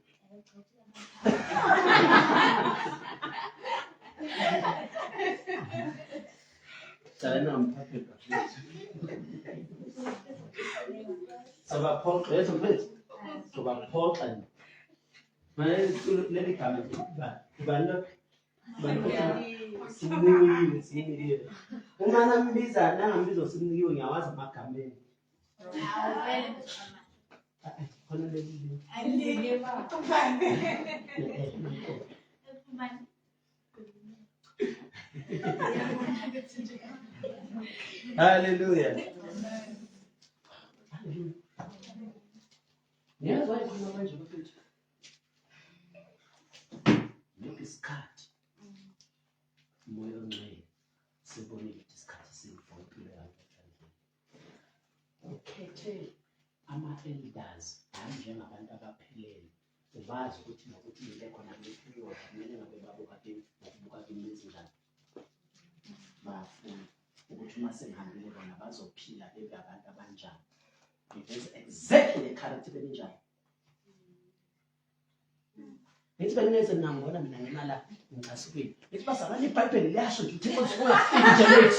Sana mphaphepha. Sabaphoqa yeso mfethu. Sabaphoqa. Manje leli gama kubalula simnikiwe. Uma nambiza nangambizo simnikiwe ngiyawazi amagameni. Khona leli. Hallelujah. Ngiyazwa ikhuluma manje mfethu. Isikhathi moya ongcwele sibonile isikhathi siyimpilo yakhe. Ukhethe ama-elders hayi njengabantu abaphelele. Ubazi ukuthi nokuthi ngile khona kule period kumele ngabe babuka izinjani. Bafuna ukuthi uma sengihambile bona bazophila bebe abantu abanjani. Because exactly the character benjani. It's been nice and I'm going to be another in it's possible. If I pay the last to take us away,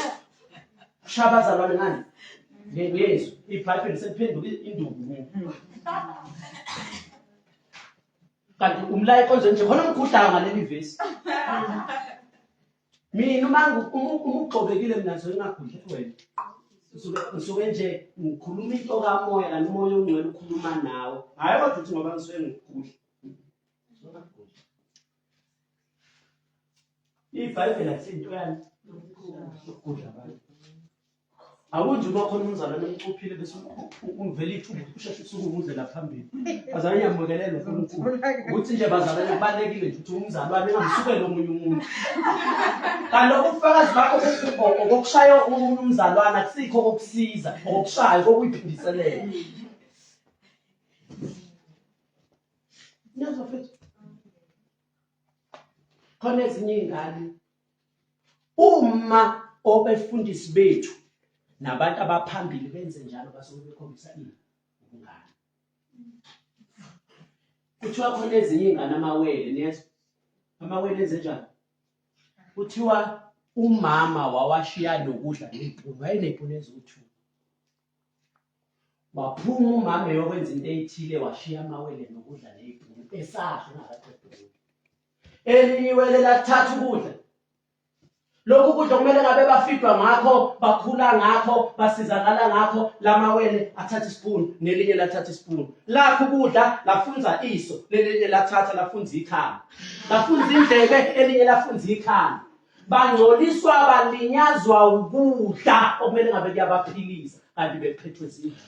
Shabbos are running on. Yes, if I pay the pay into like also, one good down and face. Me, no man who go begin and so not good. So when Jay Kulumi told her more and more young when Kuluma now, I want to know about swim good. If I feel like saying, I would not call Zalana to kill this very true push la family. As I am Modello, which is about a bad lady to whom I'm super long. I know first back of Oakshire or Zalana, sick of Caesar, Oakshire, or whipping this alley. Never fit. Connects ngingani uma obefundisi bethu nabantu abaphambili benze njalo basuke bekhombisa ini ubungani. Kuthiwa khona ezinye ingane amawele nezo amawele enze njani. Kuthiwa umama wawashiya nokudla nezipunu wayenezipunu eziwu2 waphuma umama yokwenza into ethile washiya amawele nokudla nezipunu esahle ngakaqedwe. Elinye iwele lathatha ukudla. Lokhu kudla kumele ngabe bafidwa ngakho, bakhula ngakho, basizakala ngakho, lamawele athatha ispoon nelinye lathatha ispoon. Lakho kudla lafunza iso, lelinye lathatha lafunza ikhanda. Lafunza indlebe, elinye lafunza ikhanda. Bangcoliswa balinyazwa ukudla okumele ngabe kuyabaphilisa kanti bephethwe zindlu.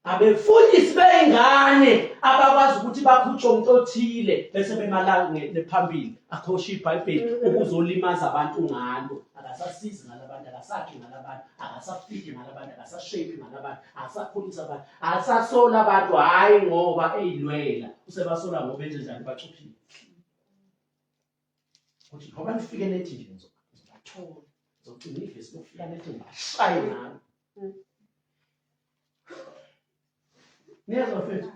Abefundisi beingane abakwazi ukuthi bakhutshwe umuntu othile bese bemalanga nephambili akhosha iBhayibheli ukuzolimaza abantu ngalo. Akasasizi ngalabantu, akasakhi ngalabantu, akasafiki ngalabantu, akasashape ngalabantu, akasakhulisa abantu, akasasola abantu hayi ngoba eyilwela usebasola ngoba enze njani bachuphile. Ukuthi ngoba nifike nethi nje ngizobathola ngizogcina ivesi lokufika nethi ngibashaye ngalo. Niyazwa mfethu.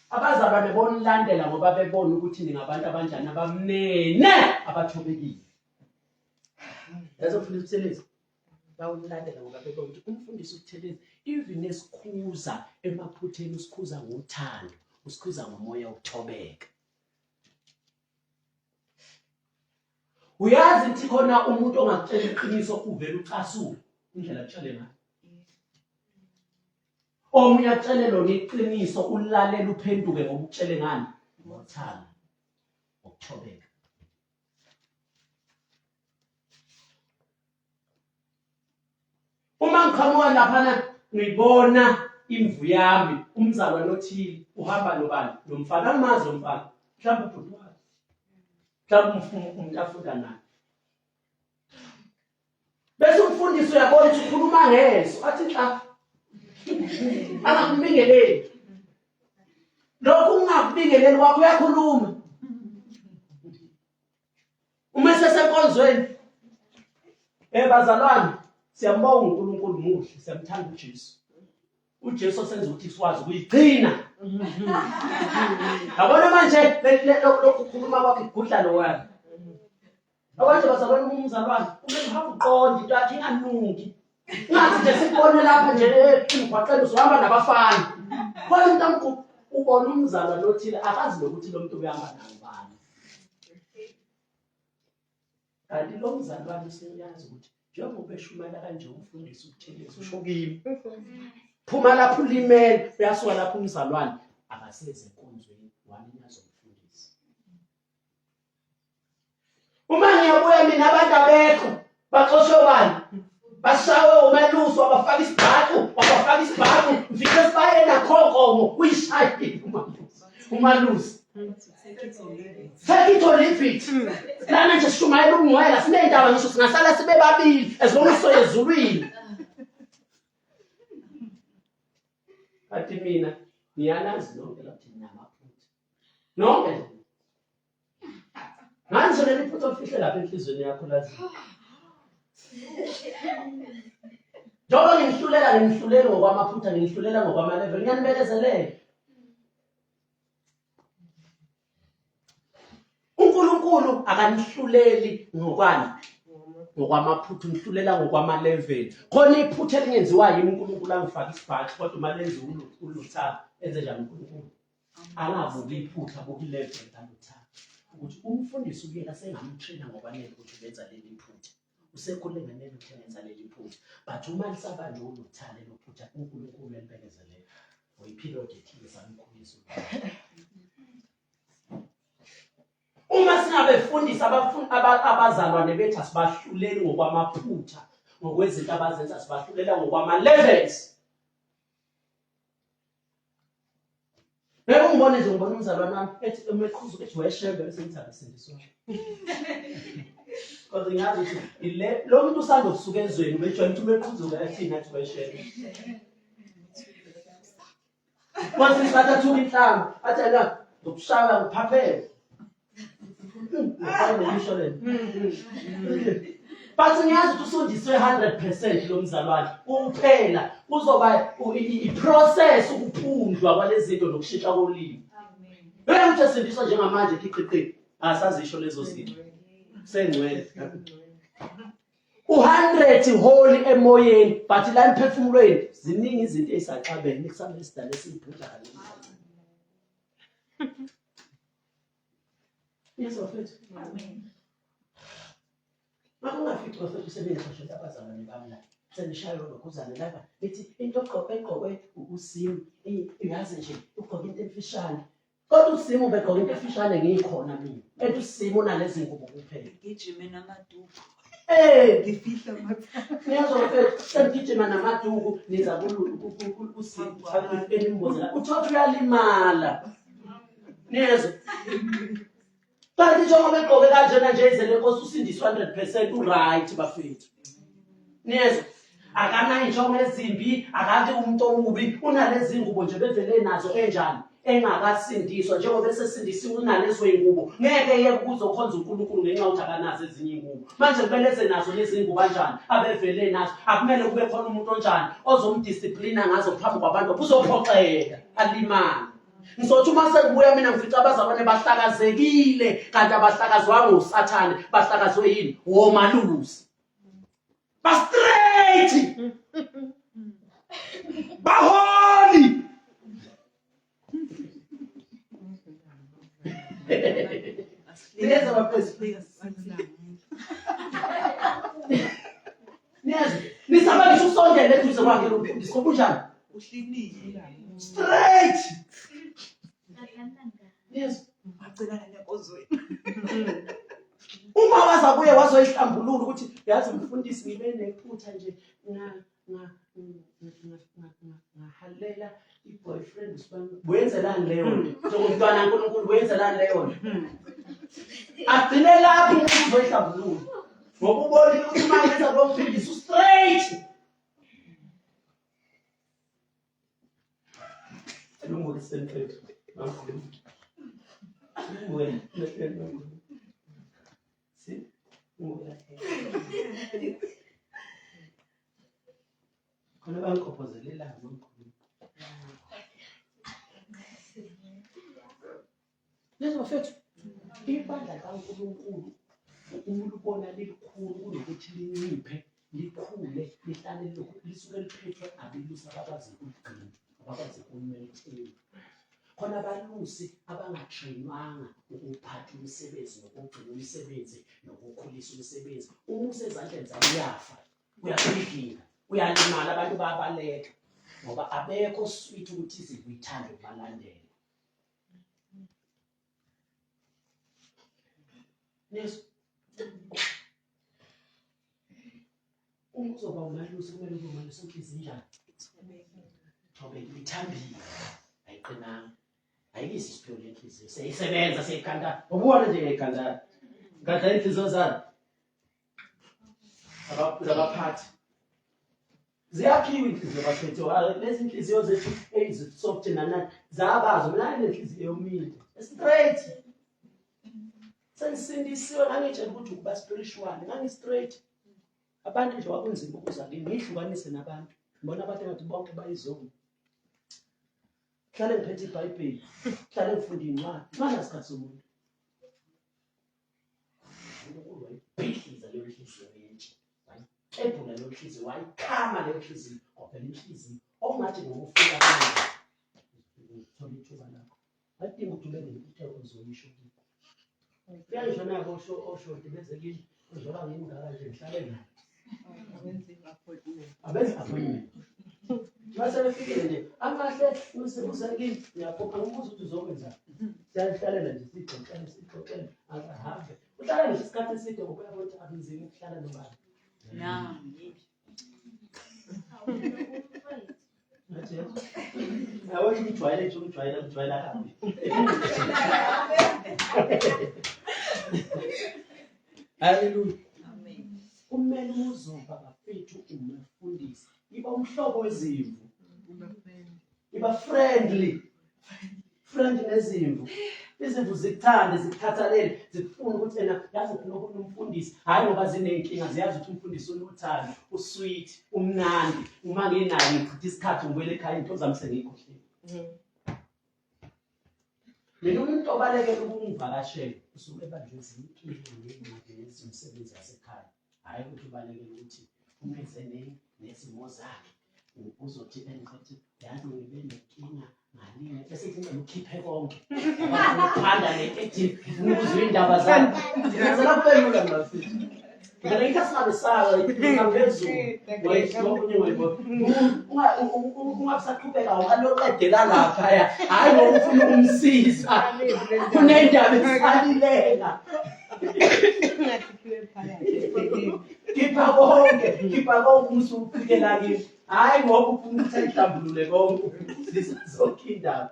Abazalwane bonilandela ngoba bebona ukuthi ningabantu abanjani abamnene abathobekile. Yazo mfundisi Buthelezi bawulandela ngoba bebona ukuthi umfundisi uButhelezi even esikhuza emaphutheni usikhuza ngothando, usikhuza ngomoya wokuthobeka. Uyazi ukuthi khona umuntu ongakutshela iqiniso uvela ucasula indlela atshele ngayo. Omunye atshele lona iqiniso ulalela uphenduke ngoba utshele ngani ngothando ukuthobeka. Uma ngiqhamuka lapha ngibona imvu yami umzalwane othile uhamba nobani nomfana amazi umfana mhlawumbe ubhuti wakhe mhlawumbe umuntu afunda naye. Bese umfundisi uyabona ukuthi ukhuluma ngeso athi xa akakubingeleli. Lokhu ungakubingeleli kwakho uyakhuluma. Uma sesenkonzweni bazalwane Siyambonga uNkulunkulu muhle, siyamthanda uJesu. uJesu senza ukuthi sikwazi ukuyigcina. Yabona manje lokhu kukhuluma kwakhe igudla lo wena. Abantu bazabona umzalwane, kumele uhambe uqonde into yakhe inganungi. Ngathi nje sikubone lapha nje emgwaqeni uzohamba nabafana. Kodwa umuntu ubona umzalwane othile akazi nokuthi lo muntu uyahamba nabani. Kanti lo mzalwane useyazi ukuthi njengoba eshumayela kanje umfundisi ukuthelisa usho kimi. Phuma lapho ulimele uyasuka lapho umzalwane akaseze enkonzweni wamina zomfundisi. Uma ngiyabuya mina abantu abekho baxoshwe bani bashawe umelusi wabafaka isibhaku mfike sibaye nakhokomo kuyishayile umalusi. Take it or leave it. Lana nje shumayela ungcwela sinendaba ngisho singasala sibe babili as long as so ezulwini. Kanti mina ngiyalazi lonke lapho nginamaphutha. Nonke. Manje leli phutha ofihle lapha enhlizweni yakho lazi. Njengoba ngimhlulela ngokwamaphutha ngimhlulela ngokwamalevel ngiyanibekezelela. uNkulunkulu akanihluleli ngokwani ngokwamaphutha umhlulela ngokwamalevel. Khona iphutha elingenziwa yimi uNkulunkulu angifaka isibhaxi kodwa malenze uluthaba enze njani uNkulunkulu angabuki iphutha bokulevel kaluthaba ukuthi umfundisi uyena sengamtrina ngokwanele ukuthi ubenza leli phutha usekhulengane ukuthi enza leli phutha but uma lisaba nje uluthale lophutha uNkulunkulu embekezelela oyiperiod ethile samkhulisa. Uma singabefundisa abazalwane bethu asibahluleli ngokwamaphutha ngokwezinto abazenza sibahlulela ngokwama-levels. Beke ungibone nje ngibona umzalwane wami ethi emeqhuzu ethi weshembe bese ngithi akasindiswa. Kodwa ngiyazi ukuthi lo muntu usanda kusuka ezweni bejwayele ukuthi umeqhuzu ethi nathi weshembe. Kwathi sathi thuka inhlamba athi la ngokushaya ngiphaphele. But ngiyazi ukuthi usundiswe 100% lo mzalwane kuphela kuzoba i-process ukuphundwa kwalezi zinto nokushintsha kolimi. Bese uthi sindiswa njengamanje khiqiqi asazisho lezo zinto sengcwele u100 holy emoyeni but la emphefumulweni ziningi izinto ezisaxabene kusana isidale esiphutha kancane. Yes, ofethu. Amen. Makungafithi ofethu sebenzisho abazalwane bami la. Senishayo lokuzana lapha. Lithi into egqokwe uSimu, uyazi nje ugqoke into emfishane. Kodwa uSimu begqoke into emfishane ngikhona mina. Ethi uSimu unalezi ngubo kuphela. Gijima namaduku. Ngifihla amathanda. Niyazo ofethu sengijima namaduku niza uSimu phakathi enimboza. Uthola uyalimala. Niyazo kanti njengoba egqoke kanjena nje izele Nkosi usindiswa 100% uright bafethu. Niyezwa akanayo injongo ezimbi akanti umuntu omubi unalezi ngubo nje bevele nazo enjani engakasindiswa njengoba esesindisiwe unalezo ingubo ngeke yeke kuzokhonza uNkulunkulu ngenxa ukuthi akanazo ezinye ingubo. Manje kumele eze nazo lezi ngubo kanjani abevele nazo akumele kube khona umuntu onjani ozomdisciplina ngazo phambi kwabantu kuzophoxeka alimani. Ngizothi uma sekubuya mina ngifica abazalwane bahlakazekile kanti abahlakazwanga uSathane bahlakazwe yini womalusi. Ba straight baholi Niyeza baphezu Niyeza nisaba ngisho usondele eduze kwakhe lo mfundisi kunjani Uhlinile straight. Yes, agcina nenkozweni. uma wazabuye wazoyihlambulula ukuthi yazi umfundisi ngibe nephutha nje ngahalela i-boyfriend wenzelani leyo nto ngomntwana kaNkulunkulu wenzelani leyo nto agcine lapho umuntu uzoyihlambulula ngoba ubonile ukuthi uma yenza lo mfundisi straight lungu lisemthetho kakhulu. Bueno, sí. khona bangikhophozelelayo ngikhuluma. Lezo bafethu ibandla kaNkulunkulu umuntu ubona likhulu kunokuthi linciphe likhule lihlale lisuke liphethwe abelusi abakwazi ukugcina abakwazi ukumelethela. Khona abalusi abangatrainwanga ukuphatha umsebenzi nokugcina umsebenzi nokukhulisa umsebenzi. Uma usezandleni zabo uyafa, uyaphikinga, uyalimala, abantu bayabaleka ngoba abekho sweet ukuthi izinto uyithande ukubalandela. Yes. Uma uzoba umalusi kumele ube umalusi enhliziyo njani? Thobeka, ithambile, ayiqinanga. Ayikisi isiphiwo lenhliziyo. Seyisebenza, seyikanda. Ubona nje ngekanda. Ngada inhliziyo zami. Abaphathi. Ziyakhiwa inhliziyo bafethu. Lezi inhliziyo zethu ezisoft nanani zabazo. Mina nenhliziyo yomile. Straight. Sengisindisiwe ngangitshela ukuthi ukuba spiritual, ngangi-straight. Abantu nje wakunzima ukuza kimi ngihlukanise nabantu. Ngibona abantu ngathi bonke bayizona. Hlale ngiphethe iBhayibheli, hlale ngifunda incwadi. Mana isikhathi somuntu. uNkulunkulu wayibhidliza leyo nhliziyo yentsha. Wayikebhula leyo nhliziyo, wayikhama leyo nhliziyo. Ngoba le nhliziyo okungathi ngokufika kwakho. Uthola ithuba lakho. Adinga ukuthi ube nempilo ozoyisho kubo. Kuyangisho nabo oshodi beze kimi njengoba ngingaka nje ngihlale naye. Abenza appointment. Mase befikile nje amahle usakini ngiyaphupha ngibuza ukuthi uzokwenza. Siyahlalela nje sixoxele akahambe. Uhlala nje isikhathi eside ngoba ukuthi akunzima ukuhlala nobani. Nami. Awuthi ngijwayela kabi. Hallelujah. Amen. Kumele uzoba bafethu umfundisi. Iba umhlobo wezimvu. Iba friendly. Friendly nezimvu. Izimvu zikuthande, zikukhathalele, zikufuna ukuthi yazi ufuna ukuthi umfundisi. Hayi ngoba zinenkinga, ziyazi ukuthi umfundisi unothando, usweet, umnandi. Uma nginayo ngichitha isikhathi ngibuyele ekhaya into zami sengikhohlile. Mina umuntu obalekela ukungivakashela usuke ebandle ezinkile ngencwadi nezimsebenzi yasekhaya. Hayi ukuthi ubalekela ukuthi umenze nezimo zakhe. Uzothi engithi yazi ngibe nenkinga ngalinye bese kumele ukhiphe konke. Uphanda le-18 ukuzwa indaba zakhe. Ngenzela kuphelula mafethu. Ngale nkasabe sawa ngaphezulu. Wayishonke ngoba ungabusaqhubeka ukaloqedela lapha ya. Hayi ngoba ufuna ukumsiza. Kunendaba esalilela. Khipha konke usufike la kimi. Hayi ngoba ufuna ukuthi ayihlambulule konke. Sizonke indaba.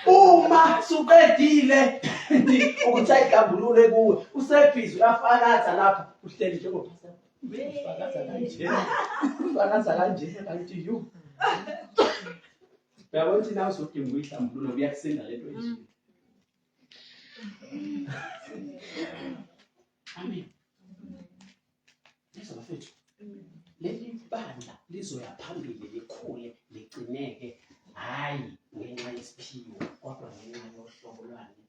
Uma suqedile ukuthi ayihlambulule kuwe, usebhizi uyafakaza lapha uhleli njengopastor. Ufakaza kanje kanti you. Uyabona ukuthi nawe usudinga ukuyihlambulula uyakusinda lento ezweni. Amen. Lezo bafethu. Leli bandla lizoya phambili likhule ligcineke hayi ngenxa yesiphiwo kodwa ngenxa yohlobo lwani.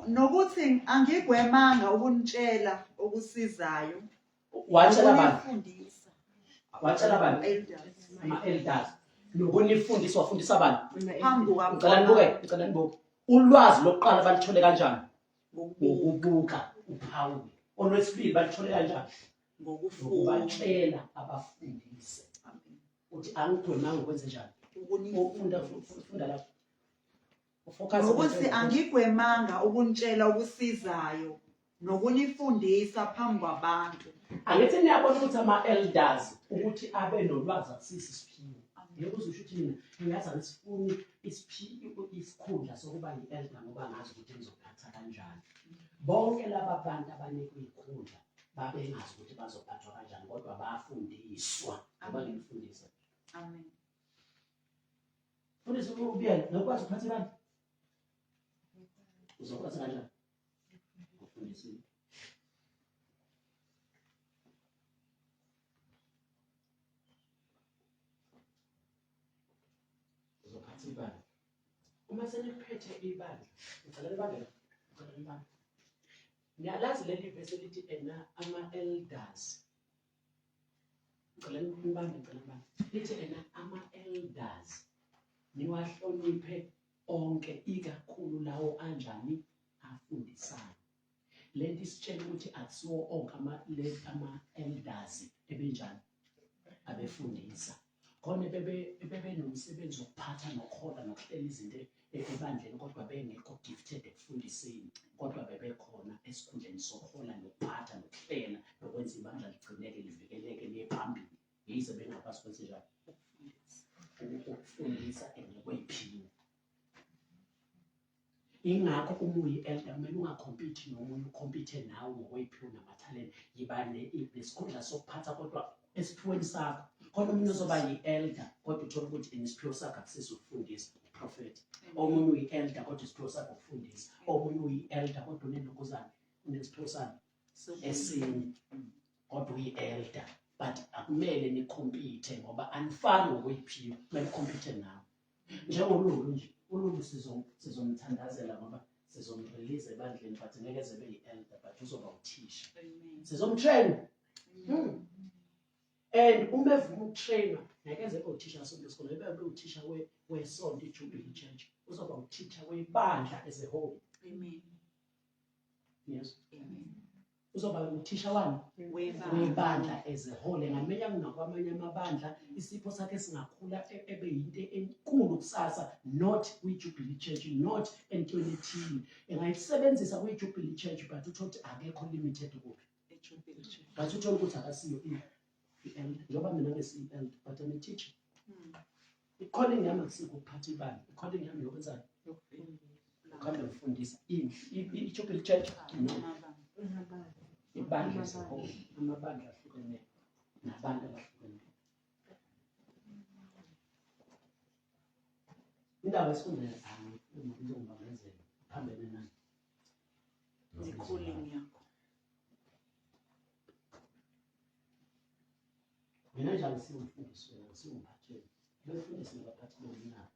Nokuthi angigwemanga ukunitshela okusizayo. Watshela abantu. Watshela abantu. Ama-elders. Nokunifundisa wafundisa abantu. Ngicela nibuke. Ulwazi lokuqala balithole kanjani? Ngokubuka uPawulu. Olwesibili balithole kanjani? Ngokubatshela abafundise. Uthi angigwemanga ukwenza njani? Ufunda lapho. Nokuthi angigwemanga ukunitshela okusizayo nokunifundisa phambi kwabantu. Angithi niyabona ukuthi ama-elders ukuthi abe nolwazi akusisi isiphiwo. Yebo uzisho ukuthi mina ngingaza ngisifuni isikhundla sokuba yi-elder ngoba ngazi ukuthi ngizophatha kanjani. Bonke laba bantu abanikwe ikhundla babengazi ukuthi bazophathwa kanjani kodwa bafundiswa ngoba ngimfundisa. Amen. Fundisa ubuyena ngokwazi ukuphatha abantu. Uzokwazi kanjani? Ufundisile. ukuphatha ibandla. Uma seniphethe ibandla, ngicela ibandla. Ngiyalazi leli vesi elithi ama-elders. Ngicela ibandla. Lithi ama-elders. Niwahloniphe onke, ikakhulu lawo anjani afundisayo. Lento isitshela ukuthi akusiwo onke ama-elders ebenjani abefundisa. Khona bebenomsebenzi wokuphatha nokuhola nokuhlela izinto ebandleni, kodwa bengekho gifted ekufundiseni, kodwa bebekhona esikhundleni sokuhola nokuphatha nokuhlela nokwenza ibandla ligcineke livikeleke liye phambili. Yize bengakwazi ukwenza njalo ukufundisa ngokwey'phini. Ingakho uma uyi-elder kumele ungakhompiti nomunye, ukhompithe nawe ngokwey'phiwo namathalente. Yiba nesikhundla sokuphatha kodwa esiphiweni sakho. Khona omunye uzoba yi-elder kodwa uthole ukuthi isiphiwo sakhe akusisi ukufundisa, uprofethi. Omunye uyi-elder kodwa isiphiwo sakhe ukufundisa. Omunye uyi-elder kodwa unelokuzana, unesiphiwo sakhe esinye kodwa uyi-elder. But akumele nikhompithe ngoba anifani ngokwey'phiwo, kumele ukhompithe nawe. NjengoLulu nje, uLulu sizomthandazela ngoba sizomrelease ebandleni, but ngeke eze beyi-elder, but uzoba uthisha. Sizomtrain. And uma evuma ukutrainer, ngeke eze uthisha sonke isikole, ebe uthisha wesonto iJubilee Church, uzoba uthisha webandla as a whole. Amen. Yes. Amen. Uzoba uthisha wani webandla as a whole. Ngamenya kunakwamanye amabandla isipho sakhe singakhula ebe yinto enkulu kusasa, not kwiJubilee Church, not entweni ethile. Engayisebenzisa kwiJubilee Church but uthole akekho limited kuphi eJubilee Church. But uthole ukuthi akasiyo i-elder, njengoba mina ngesi-elder but I'm a teacher. I-calling yami akusiko ukuphatha ibandla, i-calling yami yokwenzani? Ukuhamba ngifundisa i-Jubilee Church ibandla as a whole, amabandla ahlukeneyo nabantu abahlukeneyo. Indaba esifundele ngizongibamezela phambene nani i-calling yakho. Mina njalo singumfundisi wena, singumphakeli. Lomfundisi ngabaphathi bomnyaka.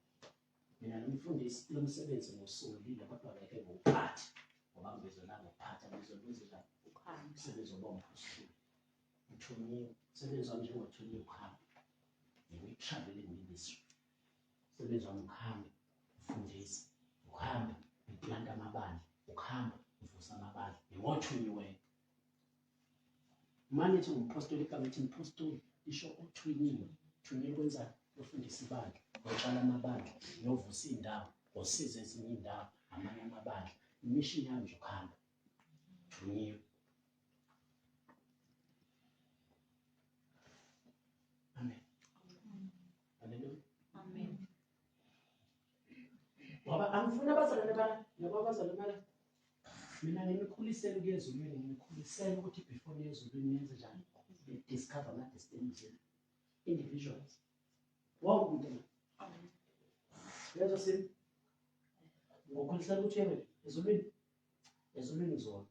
Mina nomfundisi lo msebenzi ngosolile kodwa ngeke nguphathi ngoba ngibizela ngophatha, ngizobuzela umsebenzi womphostoli. Uthunyiwe, umsebenzi wami njengothunyiwe ukuhamba. Ngiyi-traveling ministry. Umsebenzi wami ukuhamba, ufundisa, ukuhamba, uplanta amabandla, ukuhamba, uvusa amabandla. Ngingothunyiweyo. Manje ethi ngumphostoli igama ethi umphostoli isho uthunyiwe. Uthunyiwe kwenzani? Ufundisa ibandla, uqala amabandla, uyovusa iy'ndawo, usiza ezinye iy'ndawo, amanye amabandla. Imishini yami nje ukuhamba. Uthunyiwe. Amen. Hallelujah. Amen. Ngoba angifuni abazalwane bami, ngoba abazalwane bami mina ngimikhulisela ukuya ezulwini, ngimikhulisela ukuthi before niye ezulwini yenze njani? Discover ama-destiny zenu. Individuals. Wonke umuntu. Lezo simo. Ngokhulisela ukuthi uye ezulwini zona.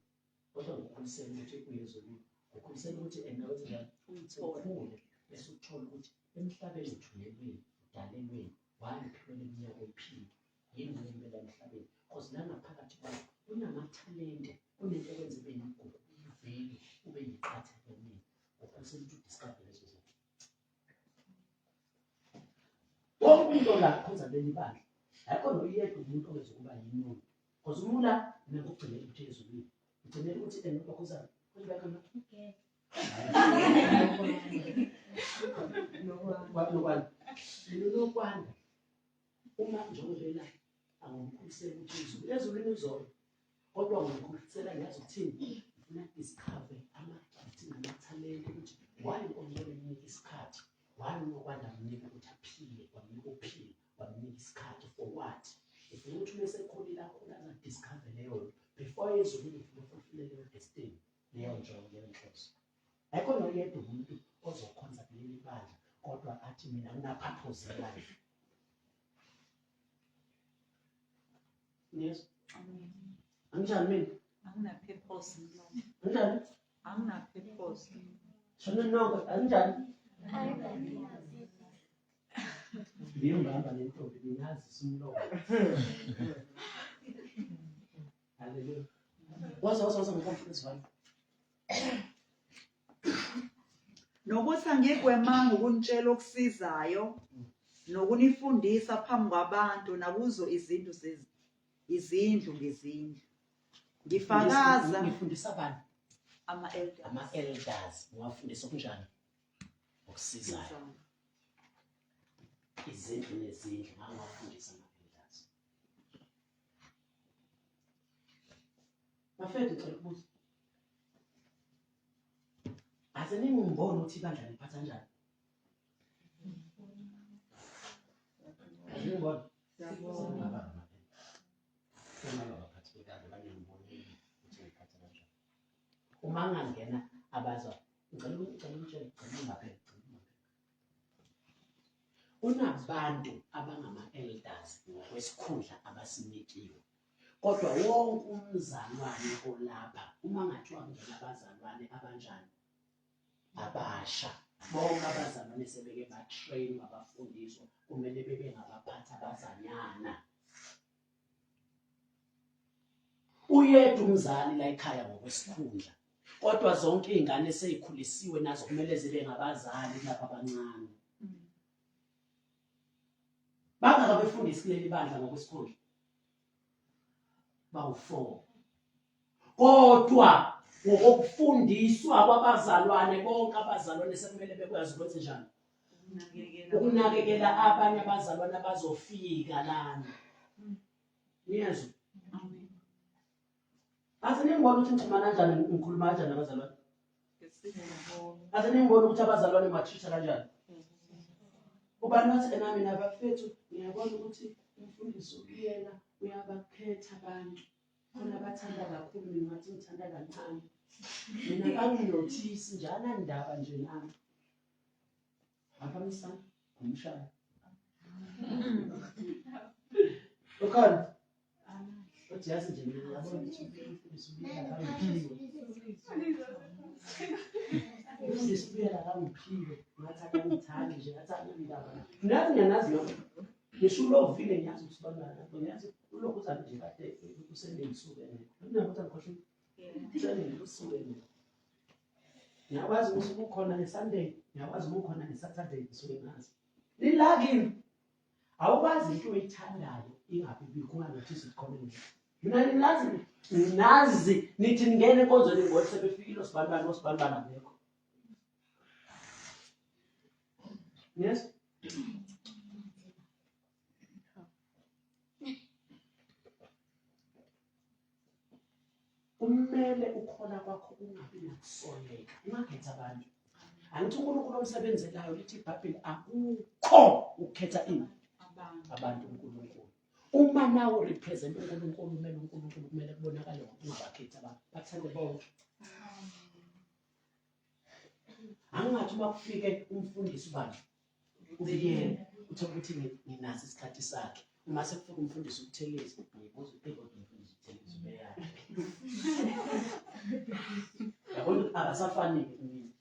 Kodwa ngokhulisela ukuthi uye ezulwini. Ngokhulisela ukuthi endaweni njani? Uthole bese uthola ukuthi emhlabeni uthunyelweni, udalelweni, wayiphiwele iminyaka oyiphile. Yini ngempela emhlabeni? Because nangaphakathi kwakho unamathalente, unento ekwenza ube yigugu, uyiveli, ube yiqatha emini. Ngokhulisela ukuthi udiscover lezo zinto. Wonke umuntu la kwenza leli bandla. Ayikho noyedwa umuntu owenza ukuba yinoni. Because umula mina ngokugcinela ukuthi ezulwini. Ngigcinela ukuthi enokho kuzana. Kuzibeka ngakho. Nokwanda. Uma njengoba angikhulisela ukuthi ezulwini uzona. Kodwa ngikhulisela ngiyazi ukuthini? Ngifuna discover ama-gift namathalente ukuthi why uNkulunkulu unika isikhathi? Why unokwanda mnika ukuthi aphile, wamnika uphile, wamnika isikhathi for what? Ngifuna ukuthi uma esekhulile akhula aza-discover leyo before ezulwini ngifuna ukufulfile leyo destiny, leyo njongo, leyo nhloso. Ayikho noyedwa umuntu ozokhonza kuleli bandla kodwa athi mina ngina-purpose life. Yes. Anginjani mina? Angina-purpose. Anginjani? Angina-purpose. Shona nonke, anginjani? ngiyongihamba nentombi ngingazisa umlomo. Haleluya. Waza ngikomfundisi wami. Nokuthi angigwemanga ukunitshela okusizayo nokunifundisa phambi kwabantu nakuzo izindlu ngezindlu. Ngifakaza ngifundisa abantu ama-elders. ama-elders ngiwafundisa okunjani okusizayo izindlu nezindlu ngangawafundisa ama-elders. Bafethu ngicela ukubuza, ase ningibona ukuthi ibandla liphatha kanjani? Ngibona uma ngangena abazwa unabantu abangama-elders ngokwesikhundla abasinikiwe, kodwa wonke umzalwane olapha uma ngathiwa kungena abazalwane abanjani abasha, bonke abazalwane sebeke batrainwa bafundiswa kumele bebe ngabaphathi abazanyana. Uyedwa umzali la ekhaya ngokwesikhundla, kodwa zonke izingane sezikhulisiwe nazo kumele zibe ngabazali lapha abancane. Bangaka befundisi kuleli bandla ngokwesikhundla bawu-4, kodwa ngokufundiswa kwabazalwane bonke abazalwane sekumele bekwazi ukuthi njani ukunakekela abanye abazalwane abazofika lana. Niyezwa? Ase ningibona ukuthi ngixhumana kanjani, ngikhuluma kanjani nabazalwane? Ase ningibona ukuthi abazalwane batreat kanjani? Ubani wathi nami nabafethu ngiyabona ukuthi umfundisi uyena uyabakhetha abantu. Khona bathanda kakhulu, mina ngathi ngithanda kancane. Mina banginothisi njalo andaba nje nami. Afamisana umshaya. Ukhona? Uthi yazi nje mina ngiyabona ukuthi umfundisi uyena kangiphiwe. Umfundisi uyena kangiphiwe. Ngathi akangithandi nje, ngathi anandaba. Ngathi ngiyanazi yonke. Ngisho ulovile ngiyazi ukuthi banana, ngiyazi ulokhu uzabe nje kade usenengisukene. Ngiyabona ukuthi usenengisukene. Ngiyakwazi ukuthi ukhona ngeSunday, ngiyakwazi ukukhona ngeSaturday ngisuke ngazi. Lilakini awukwazi into oyithandayo ingabe bikunganothi sikhona nje. Mina ninazi nithi ngene enkonzweni ngoba sebefikile osibanibani abekho. Yes. Kumele ukhola kwakho ungabi nakusoleka, ungakhetha abantu. Angithi uNkulunkulu omsebenzelayo lithi iBhayibheli akukho ukukhetha abantu uNkulunkulu. Uma nawe represent uNkulunkulu, kumele uNkulunkulu kumele kubonakale ngoba ungabakhethi abantu, bathande bonke. Angathi uma kufike umfundisi ubani ubiyena uthola ukuthi nginaso isikhathi sakhe. Uma sekufika umfundisi uButhelezi ngibuza ukuthi umfundisi uButhelezi ubeyaphi. Yabona abasafani kimi.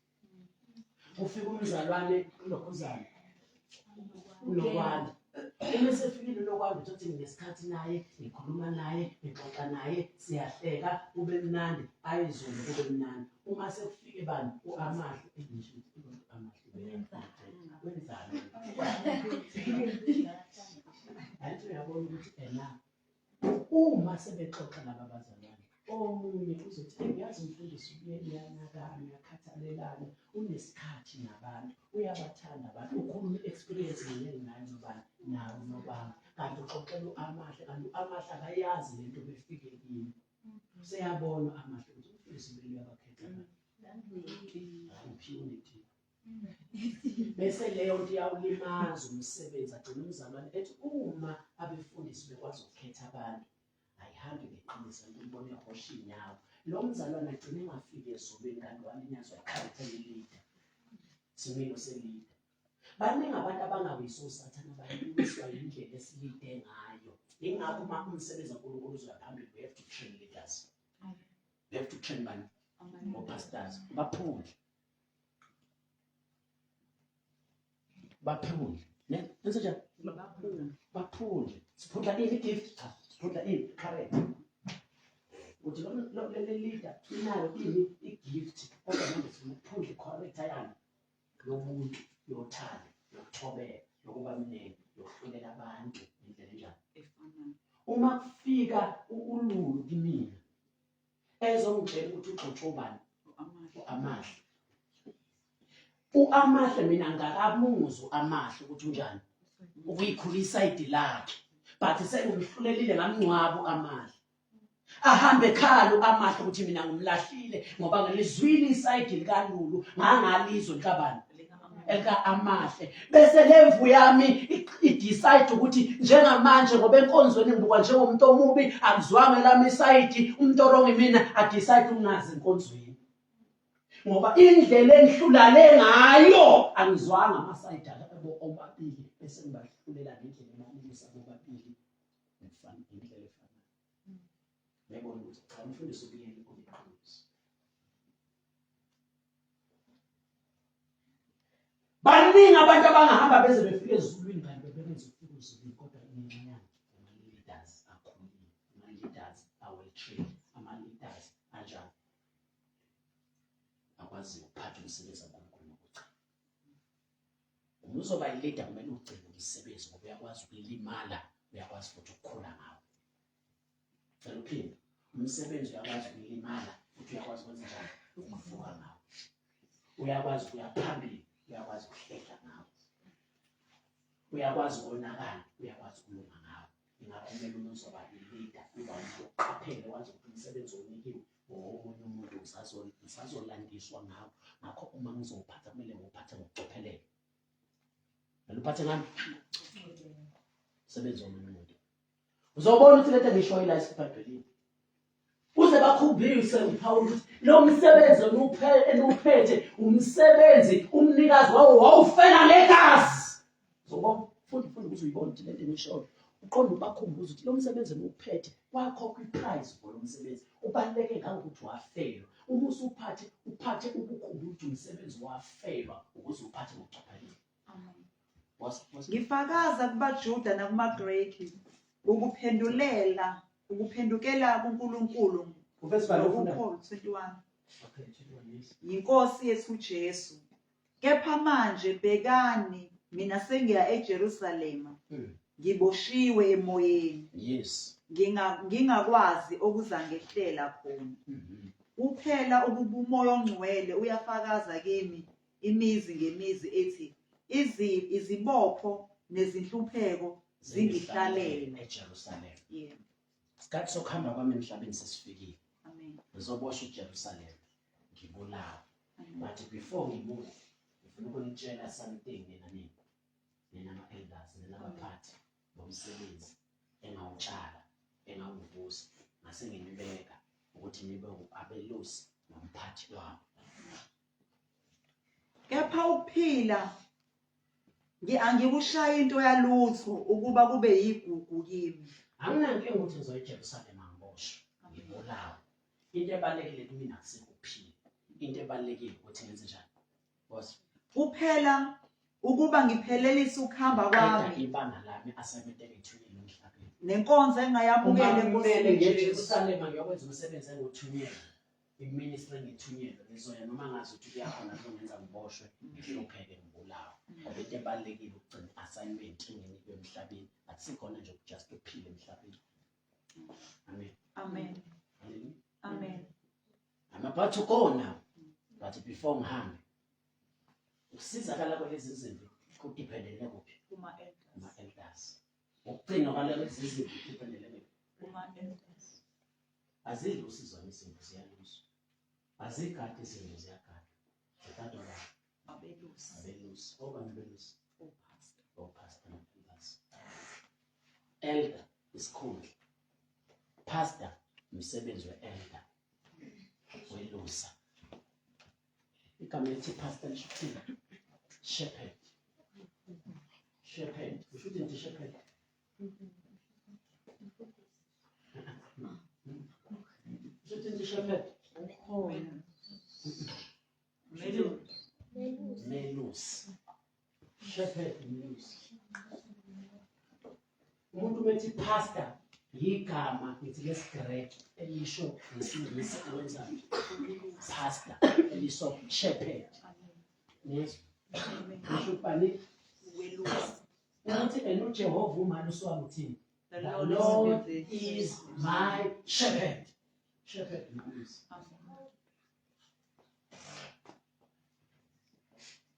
Ufika umzalwane ulokhuzana unokwanda. Uma sefikile unokwanda uthi nginesikhathi naye, ngikhuluma naye, ngixoxa naye, siyahleka, kube mnandi, ayizolo kube mnandi. Uma sekufike bani uAmahle ngisho ukuthi Amahle wenzani. Ayithi uyabona ukuthi uma sebexoxa laba bazalwane, omunye uzothi ngiyazi umfundisi uyanakana, uyakhathalelana, unesikhathi nabantu, uyabathanda abantu, ukhuluma experience ngenayo nobani nawe nobani. Kanti uxoxela uAmahle, kanti uAmahle akayazi lento befike kini. Seyabona uAmahle ukuthi umfundisi uyabakhetha abantu. Impunity. Bese leyo nto iyawulimaza umsebenzi, agcina umzalwane ethi uma abefundisi bekwazi ukukhetha abantu ayihambi ngeqiniso ngibone ihosha inyawo. Lo mzalwane agcine engafiki ezobeni kanti walinyazwa ikharacter leader, similo selida. Baningi abantu abangawiso usathana bayiwiswa indlela esilide ngayo. Ingakho uma umsebenzi kaNkulunkulu uzoya phambili, we have to train leaders. We have to train bani pastors baphule. Baphule. Nenze njani? baphunde siphundla ini gift cha siphundla ini correct uthi lo leader inayo ini igift kodwa manje siphundle correct ayani lobuntu yothando yokuthobela yokuba mnene yokuhlulela abantu indlela enjani efanayo. uma kufika uLulu kimina ezongitshela ukuthi uXoxobani amahle uAmahle mina ngakamuzu amahle ukuthi unjani ukuyikhulisa iside lakhe but sengimhlulelile ngamncwabo amahle ahambe ekhalo amahle ukuthi mina ngimlahlile ngoba ngilizwile iside likaLulu ngangalizwe likabani elika amahle bese lemvu yami idecide ukuthi njengamanje ngoba enkonzweni ngibuka njengomuntu omubi akuzwanga lami iside umuntu orongi mina adecide ukungazi enkonzweni ngoba indlela engihlulale ngayo angizwanga amaside abo omabili bese ngibahlulela ngendlela emalisa bobabili ngifana indlela efanayo ngiyabona ukuthi cha umfundisi ubiyele kuyiqiniso baningi abantu abangahamba beze befike ezulwini kanti bebenze ukufika ezulwini kodwa imincane ama-leaders akhulile ama-leaders awel-trained ama-leaders anjani akwazi ukuphatha umsebenzi kaNkulunkulu ngokugcina uma uzoba yi-leader kumele ugcine umsebenzi ngoba uyakwazi ukulimala uyakwazi futhi ukukhula ngawo cela uphinde umsebenzi uyakwazi ukulimala futhi uyakwazi ukwenza njani ukuvuka ngawo uyakwazi ukuya phambili uyakwazi ukuhlehla ngawo uyakwazi ukonakala uyakwazi ukulunga ngawo ingakho kumele umuntu uzoba yi-leader uba umuntu oqaphele wazi ukuthi umsebenzi onikiwe omunye umuntu usazolandiswa ngawo ngakho uma ngizowuphatha kumele ngiwuphathe ngokucophelela uphathe ngani umsebenzi womunye umuntu uzobona ukuthi lento ngishoyo la esibhadwelini uze bakhumbise uPaul ukuthi lo msebenzi enuphethe umsebenzi umnikazi wawo wawufela ngegazi uzobona futhi uzuyibona ukuthi lento ngishoyo uqonda ubakhumbuza ukuthi lo msebenzi enuphethe wakhokha iprize for lo msebenzi ubaluleke ngokuthi wafelwa uma usuphathe uphathe ukukhumbula ukuthi umsebenzi wafelwa ukuze uphathe ngokucophelela ngifakaza kubaJuda nakumaGreki ukuphendukela kuNkulunkulu ngokuPaul 21 yinkosi yethu Jesu kepha manje bhekani mina sengiya eJerusalema ngiboshiwe emoyeni yes ngingakwazi okuzangehlela khona kuphela ubumoya ongcwele uyafakaza kimi imizi ngemizi ethi izibopho nezinhlupheko zingihlalele eJerusalem yeah isikhathi sokuhamba kwami emhlabeni sesifikile amen ngizoboshwa eJerusalem ngibulawa but before ngibuye ngifuna ukunitshela something nina ama-elders nabaphathi bomsebenzi engawutshala engawuvusa ngase nginibeka ukuthi nibe abelusi nomphathi wabo kepha ukuphila angikushaya into yalutho ukuba kube yigugu kimi anginankinga ukuthi ngizoya eJerusalem ngiboshwe ngibulawa into ebalekile kumina akusekuphila into ebalekile ukuthi ngenze njani boss kuphela ukuba ngiphelelise ukuhamba kwami ibanga lami assignment engithunyelwe emhlabeni nenkonzo engayamukele enkosini eJerusalem ngiyokwenza umsebenzi engothunyelwe iministry engithunyelwe ngizoya noma ngazi ukuthi kuyakhona ngenza ngiboshwe ngihlupheke ngibulawa ngoba into ebalekile ukugcina assignment enginikwe emhlabeni akusikhona nje just ukuphila emhlabeni amen amen amen I'm about to go now but before ngihambe ukusizakala kwalezi zinto kudependele kuphi kuma-elders ukugcina kwalezi zinto kudependele kuma-elders azidli usizo izinto ziyaluzwa azigadi izinto ziyagada zikadwa abelusi obangabelusi opastor elders elder isikhundla pastor umsebenzi we-elder welusa igama elithi pastor lishuthini shepherd ushuthi nje shepherd ushuthi nje shepherd melus shepherd melus ukuthi pastor igama ngithi lesiGreki elisho ngesingisi wenza pastor eliso shepherd. Yes. Ngisho bani ukuthi uJehova umali uswami uthini? The Lord is my shepherd. Shepherd means.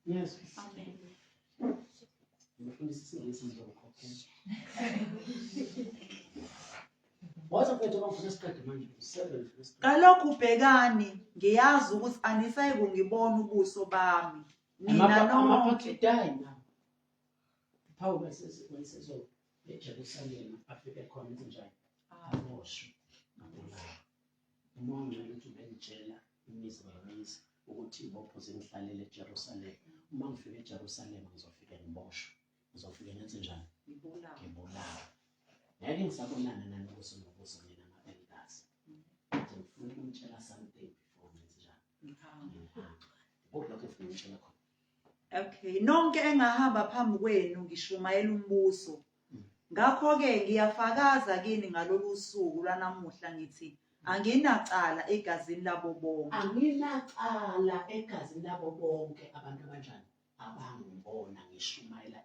Yes. Amen. Kalokhu ubhekani ngiyazi ukuthi anisayi kungibona ubuso bami nina nonke. Paul wayesezo eJerusalem afike khona njani aboshwe ngabulala. Umongo ukuthi ubengitshela imizi ngemizi ukuthi ibopho zingihlalele eJerusalem. Uma ngifika eJerusalem ngizofika ngiboshwe. Ngizofika ngenze njani? Ngibulawa. Ngeke ngisabonana nanobuso nobuso mina ngabelingazi. Ngifuna ukutshela something before ngenze njani? Lokho ngifuna ukutshela khona. Okay, nonke engahamba phambi kwenu ngishumayela umbuso. Ngakho-ke ngiyafakaza kini ngalolu suku lanamuhla ngithi anginacala egazini labo bonke. Anginacala egazini labo bonke abantu abanjani abangibona ngishumayela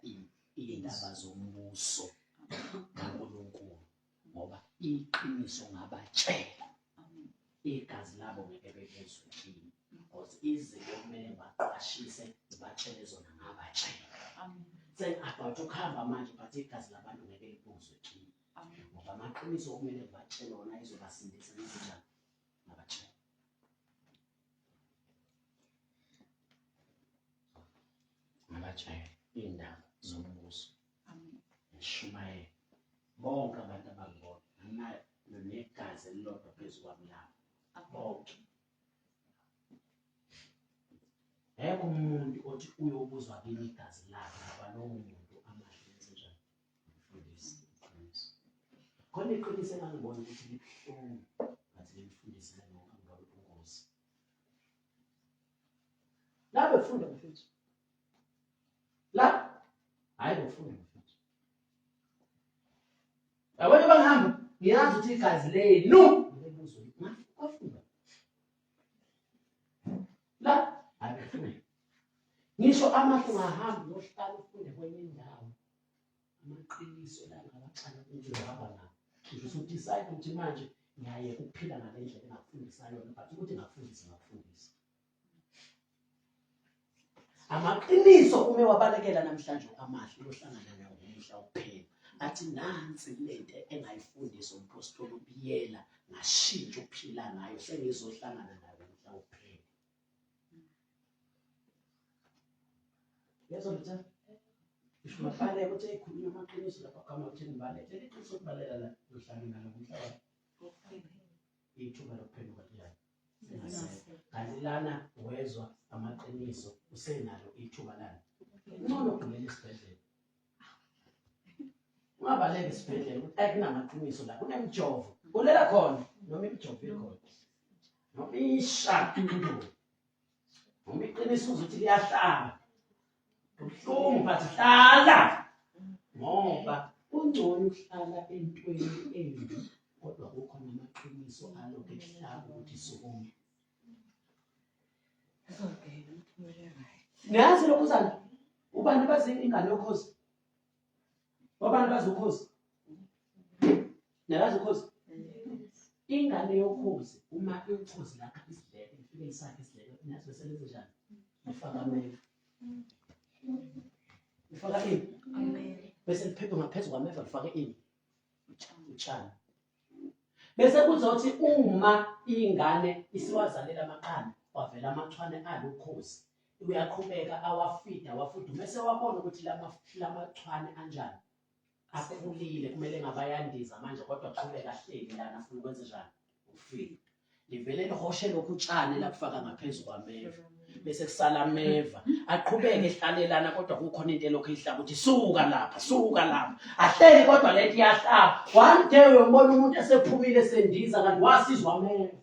indaba zombuso kaNkulunkulu ngoba iqiniso ngabatshela igazi labo ngeke bezwe kimi because izinto kumele baqashise batshele zona ngabatshela. Amen. Sengathi ukuhamba manje but igazi labantu ngeke libuzwe kimi ngoba amaqiniso kumele batshele wona izobasindisa izinjani ngabatshela. Ngabatshela indaba zombuso. Amen. Ngishumayela bonke abantu abangibona negazi elilodwa phezu kwami lapho bonke. Eko umuntu othi uyobuzwa kini igazi lakhe ngoba lowo muntu amahle enzenjani umfundisi iqiniso. Khona iqiniso engangibona ukuthi libuhlungu ngathi limfundise noma ngabe ubungozi. La befunda mfuthu. La hayi befunda mfuthu. Abantu bangihamba ngiyazi ukuthi igazi lenu ngibuzwe ngafunda. La ngisho amahle ungahamba uyohlala ufunde kwenye indawo amaqiniso la ngabacala ukuhamba nawo ngisho decide ukuthi manje ngiyaye ukuphila ngale ndlela engafundisa yona but ukuthi ngafundisa amaqiniso ume wabalekela namhlanje amahle uyohlangana nawo umhla uphela athi nansi lento engayifundisa umpostoli ubiyela ngashintsha ukuphila ngayo sengizohlangana nayo umhla uphela. Yeso mthatha isho mafale ukuthi ekhuluma amaqiniso lapha kama ukuthi ngibaleke iqiniso ukubalela la uhlangana nomhlaba ithuba lokuphenduka liyani kanti lana wezwa amaqiniso usenalo ithuba lana ngcono kulela isibhedlela ungabaleka isibhedlela ukuthi akunamaqiniso la kunemjovo ulela khona noma imjovo ikhona noma ishaka into noma iqiniso ukuthi liyahlaba ubuhlungu but hlala ngoba ungcono ukuhlala entweni embi kodwa kukhona amaqiniso alokho ehlaba ukuthi sokuma. Ngazi lokho uzana ubani bazini ingane yokhozi wabani bazukhozi nalazi ukhozi ingane yokhozi uma ukhozi lakho isidleke ifike isakhe isidleke naso selenze njani ufaka ameva ufaka ini amen bese liphephe ngaphezulu kwameva lifake ini utshani bese kuzothi uma ingane isiwazalela amaqanda wavela amachwane alukhozi uyaqhubeka awafida wafuda bese wabona ukuthi lamachwane anjani akhulile kumele ngabayandiza manje kodwa aqhubeka ahleli lana afuna ukwenza njani ufika livele lihoshe lokhu utshani lakufaka ngaphezulu kwameva bese kusala ameva aqhubeke ehlalelana kodwa kukhona into elokhu ihlaba ukuthi suka lapha ahleli kodwa lethi yahlaba one day uyobona umuntu esephumile sendiza kanti wasizwa ameva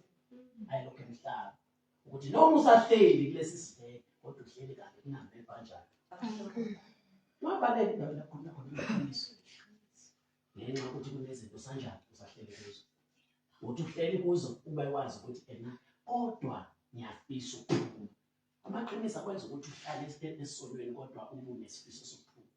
ayilokho emhlaba ukuthi noma usahleli kulesi sibheke kodwa uhleli kanti kunameva kanjani wabaleka indawo lapho khona iqiniso ngenxa yokuthi kunezinto sanjani usahleli kuzo. Uthi uhleli kuzo ube wazi ukuthi kodwa ngiyafisa ukuphuma. Amaqiniso akwenza ukuthi uhlale esonweni kodwa unesifiso sokuphuma.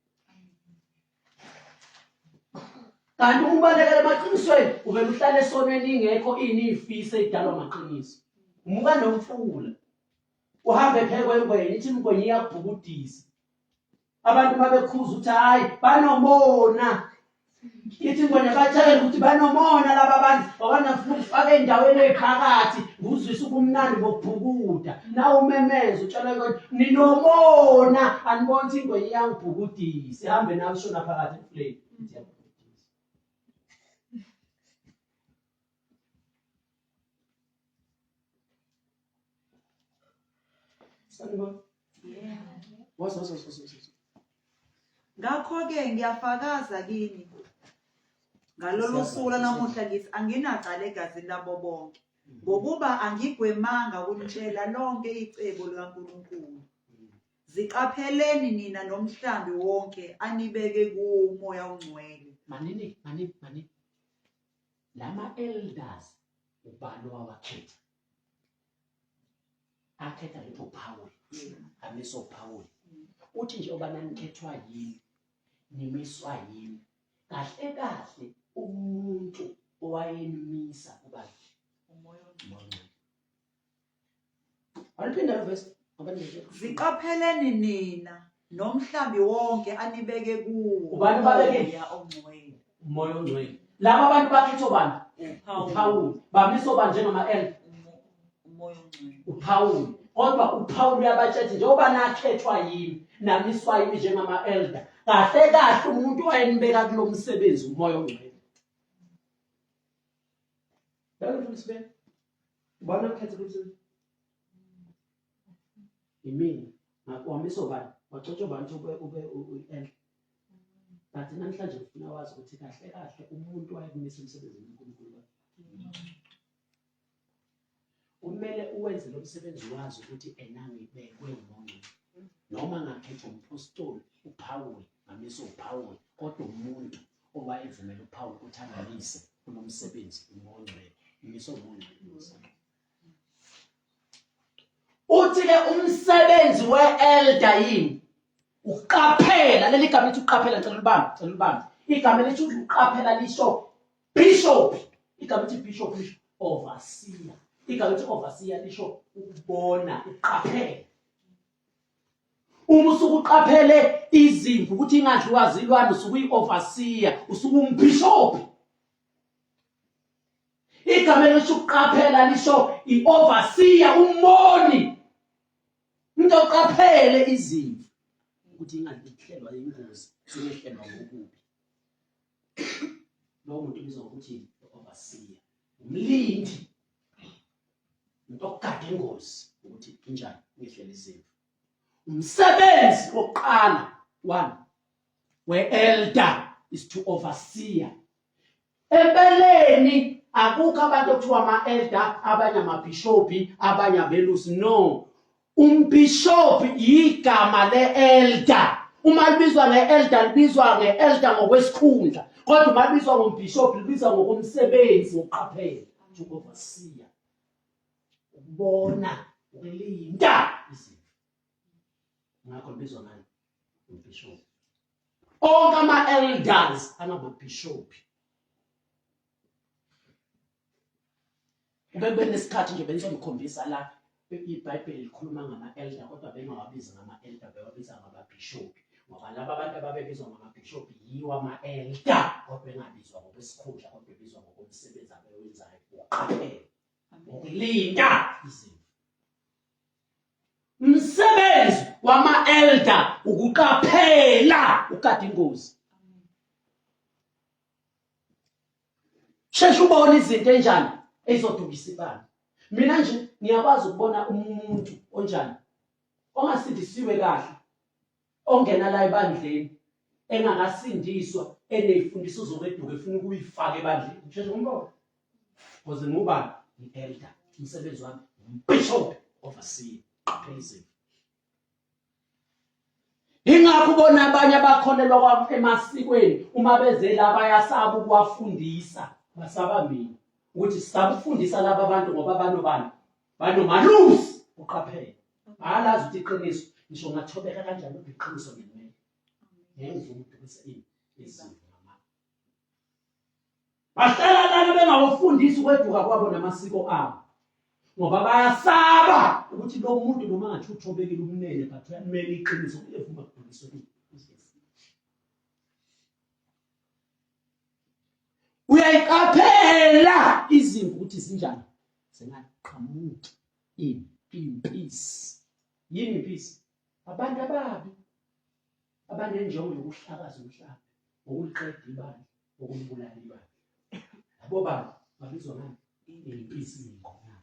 Kanti umbalekela emaqinisweni uvela uhlale esonweni ingekho izifiso ezidalwa amaqiniso. Umuka nomfula. Uhambe phekwe engweni ithi ingweni iyabhukudisa. Abantu babekhuza ukuthi hayi banomona. Ithi ingweni batshela ukuthi banomona laba abantu abanafuna ukufaka endaweni ephakathi nguzwisa ubumnandi bokubhukuda. Nawe umemeze utshela ukuthi ninomona anibona ukuthi ingweni iyangibhukudisa ihambe nawe shona phakathi emfuleni. Ngakho-ke ngiyafakaza kini ngalolu suku lanamuhla ngithi anginacala egazini labo bonke ngokuba angigwemanga ukunitshela lonke icebo likaNkulunkulu. Ziqapheleni nina nomhlambi wonke anibeke kuwo umoya ongcwele. Manini lama elders ubani wawakhetha? Akhetha lo Paul ameso Paul. Uthi nje obana nikhethwa yini nimiswa yini kahle kahle umuntu owayenimisa ubani umoya ongcwele. Aliphinda verse ziqapheleni nina nomhlambi wonke anibeke kuwo ubani babeke ongcwele umoya ongcwele. Laba abantu bakhethwa bani? uPaul. Bamiswa bani njengama elder? umoya ongcwele uPaul. Kodwa uPaul uyabatshetha njengoba nakhethwa yini namiswa yini njengama elder. Kahle kahle umuntu owayenibeka kulo msebenzi umoya ongcwele. Yabo mfundisi bene. Ubani akhetha kumsebenzi? Imini. Wamiswa bani? Wacotshwa bani ube elder? But namhlanje ufuna wazi ukuthi kahle kahle umuntu wayekumisa umsebenzi kaNkulunkulu. Kumele uwenze lo msebenzi wazi ukuthi ngibekwe umuntu noma ngakhethwa umpostoli uPaul ngamiswa uPaul kodwa umuntu owayevumela uPaul ukuthi angalise kulo msebenzi uMongcwele imiswa uMongcwele. Uthi ke umsebenzi weelder yini? Uqaphela. Leli gama lithi uqaphela ngicela ubambe. Igama lithi uqaphela lisho bishop. Igama lithi bishop lisho overseer. Igama lithi overseer lisho ukubona, uqaphela. Uma usukuqaphele izimvu ukuthi ingadliwa zilwane usukuyi-overseer, usukumbishop. Igama lithi uqaphela lisho i-overseer, umoni. Umuntu oqaphele izimvu ukuthi ingadliwa ingozi, singehlelwa ngokubi. Lo muntu ubizwa ngokuthi overseer, umlindi. Umuntu ogada ingozi ukuthi injani ngehlela izimvu. Umsebenzi wokuqala 1 we-elder is to overseer. Empeleni akukho abantu okuthiwa ama-elder, abanye amabhishopi, abanye abelusi. No, umbishop igama le-elder. Uma libizwa nge-elder libizwa nge-elder ngokwesikhundla, kodwa uma libizwa ngombishop libizwa ngokomsebenzi wokuqaphela, to overseer, ukubona, ukulinda izimvu. Ngakho libizwa ngani? Umbishop. Onke ama-elders angababhishopi. Ube nesikhathi nje benizomkhombisa la iBhayibheli likhuluma ngama-elder kodwa bengawabizi ngama-elder, bewabiza ngababhishopi. Ngoba laba abantu ababebizwa ngama-bhishopi yiwo ama-elder kodwa bengabizwa ngokwesikhundla kodwa bebizwa ngokomsebenzi abawenzayo ukuqaphela, ukulinda izimvu. Umsebenzi wama-elder ukuqaphela, ukade ingozi. Sheshe ubone izinto enjani ezodukisa ibanga. Mina nje ngiyakwazi ukubona umuntu onjani ongasindisiwe kahle, ongena la ebandleni engangasindiswa, eneyifundiso zokweduka efuna ukuyifaka ebandleni. Sheshe umbona because ngubani? I-elder. Umsebenzi wami umbishop, overseer, qaphela izimvu. Ingakho ubona abanye abakholelwa emasikweni uma beze la bayasaba ukuwafundisa. Basaba mina ukuthi sisaba ukufundisa laba abantu ngoba banomalusi uqaphele. Alazi ukuthi iqiniso ngisho ngathobeka kanjani ukuthi iqiniso ngemele. Ngiyengivuma ukudukisa izimvu ngamanga. Bahlala lana bengawufundisi ukweduka kwabo namasiko abo. Ngoba bayasaba ukuthi lo muntu noma ngathi uthobekile umnene but uyamele iqiniso uyevuma ukudukisa uyayiqaphela izimvu ukuthi zinjani zingaqhamuki impisi. Yini impisi? Abantu ababi abanenjongo yokuhlakaza umhlaba, ukuliqeda ibandla, ukulibulala ibandla. Labo bantu babizwa ngani? Impisi ngiyinqona.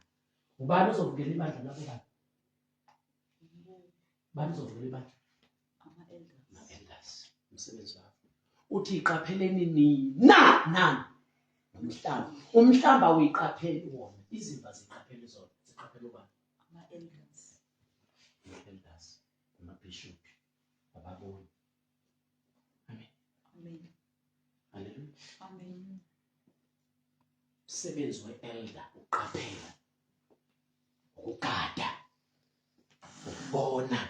Ubani ozovukela ibandla labo bantu? Bani ozovukela ibandla? Ama-elders. Umsebenzi wakho uthi iqapheleni nina nani umhlaba. Umhlaba uyiqaphele wona, izimva ziqaphele zona. Ziqaphele ubani? Ama-elders. Ama-elders, amabishop, ababoni. Amen. Amen. Haleluya. Amen. Umsebenzi we-elder uqaphela, ukugada, ukubona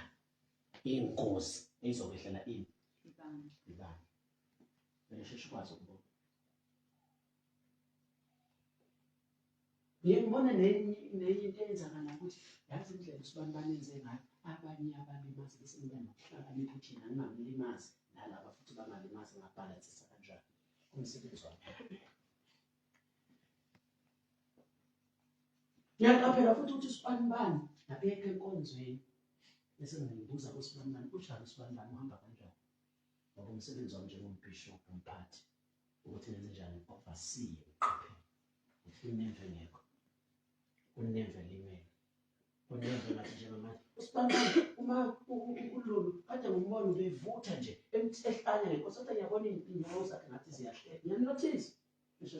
inkosi ezokwehlela ini ibandla. Besheshe kwazi ukubona. Ngiyibona nenye into eyenzakala ukuthi yazi indlela usibani banenze ngayo abanye abalimazi besebenza nokuhlakanipha ukuthi thina ningalimazi nalaba futhi bangalimazi ngabhalansisa kanjani umsebenzi wakhe. Ngiyaqaphela futhi ukuthi usibani nabekho enkonzweni bese ngibuza usibani ujalo usibani uhamba kanjani ngoba umsebenzi wami njengombishop umphathi ukuthi nenze njani oversee uqaphela ukuthi unemve ngekho unemve limele unemve ngathi njengamanje usibani uma uLulu kade ngombona ubevutha nje emthehlanye ngenkosi kodwa ngiyabona inyawo zakhe ngathi ziyahleka ngiyanotice bese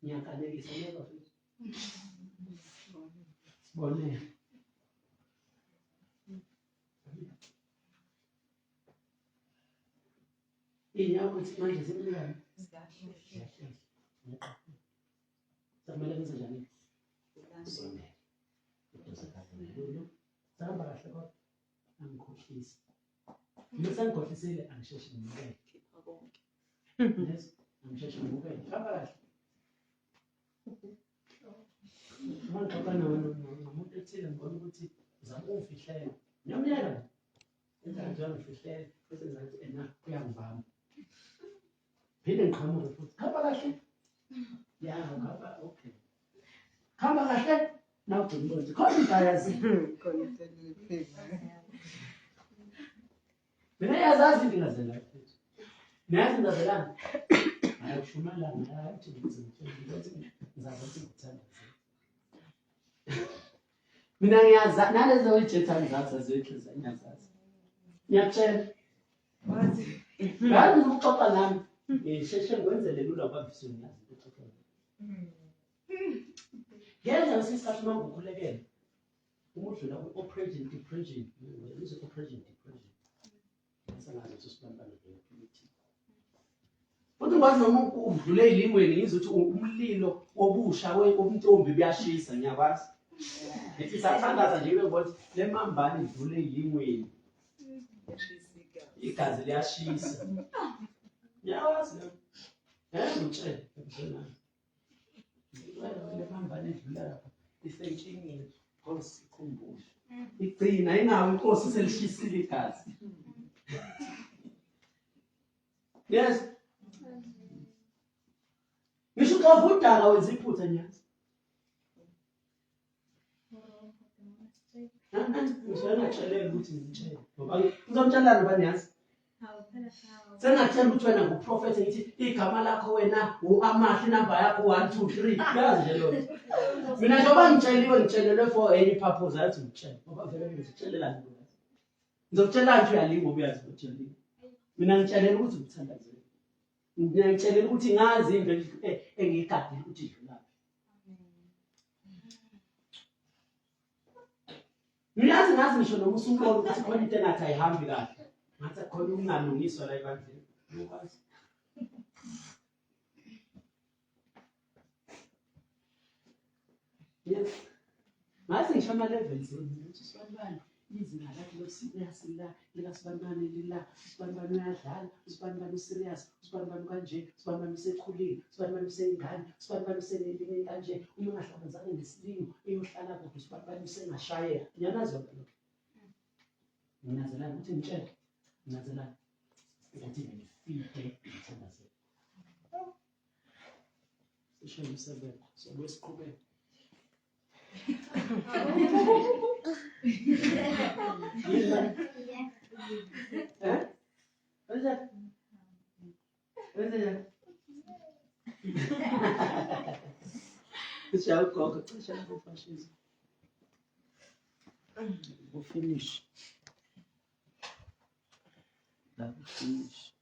ngiyakalekisa ngeke futhi Bonne. Inyawo ukuthi manje zimlani. Samele ngenze njani? Sonke. Sahamba kahle kodwa angikhohlisi. Bese ngikhohlisile angisheshi ngimukele. Khipha konke. Yes, angisheshi ngimukele. Hamba kahle. Mangixoxana nomuntu ethile ngibona ukuthi uzama ukufihlela. Ngiyamyeka. Enza ngifihlele bese ngathi kuyangibamba. Phinde ngiqhamuke futhi. Khamba kahle. Ya, ngaba okay. Khamba kahle. Nawu ugcina ukuthi khona idayazi. Khona inteliphezulu. Mina yazazi ngingazela futhi. Niyazi ngizabelana. Ayishumalana hayi ukuthi ngizathi ngithanda. Mina ngiyaza nalezo ijethani zathi azethu ngiyazazi. Ngiyatshela. Wazi. Ngazi ukuxoxa nami. Ngisheshe ngwenzele lula kwabisi ngiyazi ukuxoxa. Yenza isikhathi manje ukukhulekela. Umudlula operation depression, uze operation depression. Ngisazi ukuthi sibamba ngepolitiki. Futhi kwazi noma udlule ilingweni ngizwe ukuthi umlilo wobusha wobuntombi buyashisa ngiyakwazi. Ngithi sathandaza nje ukuthi le mambani idlule ilingweni. Igazi liyashisa. Ngiyakwazi. Ngitshela ngizona. Le mambani idlula lapha isenkingeni Nkosi ikhumbule. Igcina ingawe inkosi selishisile igazi. Yes. Ngisho xa uvudala wenza iphutha nyazi. Ngizonatshela ukuthi ngitshele. Ngoba ngizomtshela nobani yazi? Sengatshela ukuthi wena nguprofeti ngithi igama lakho wena uAmahle inamba yakho 1 2 3 yazi nje lokho. Mina njengoba ngitshelelwe for any purpose athi ngitshele. Ngoba vele ngizitshelela nje. Ngizokutshela nje uyalinga ubuyazi ukuthi mina ngitshelela ukuthi ngithandazile. Ngiyangitshelela ukuthi ngazi into engiyigadile ukuthi idlula. Ngazi ngisho noma usungqondo ukuthi khona into engathi ayihambi kahle. ngathi khona ukungalungiswa la ebandleni ukwazi yes ngathi ngisho ama-levels ukuthi sibanibani izinga lakhe lo-serious la likasibanibani lila usibanibani uyadlala usibanibani u-serious usibanibani kanje usibanibani usekhulile usibanibani useyingane usibanibani usenelinye kanje uma ungahlangazani ngesilimo eyohlala kude usibanibani usengashayeka ngiyanazo lokho nginazelani ukuthi ngitshele nginazelani ukuthi ngifike ngithandazela sishaya umsebenzi sobuye siqhubeke We'll finish. That will finish.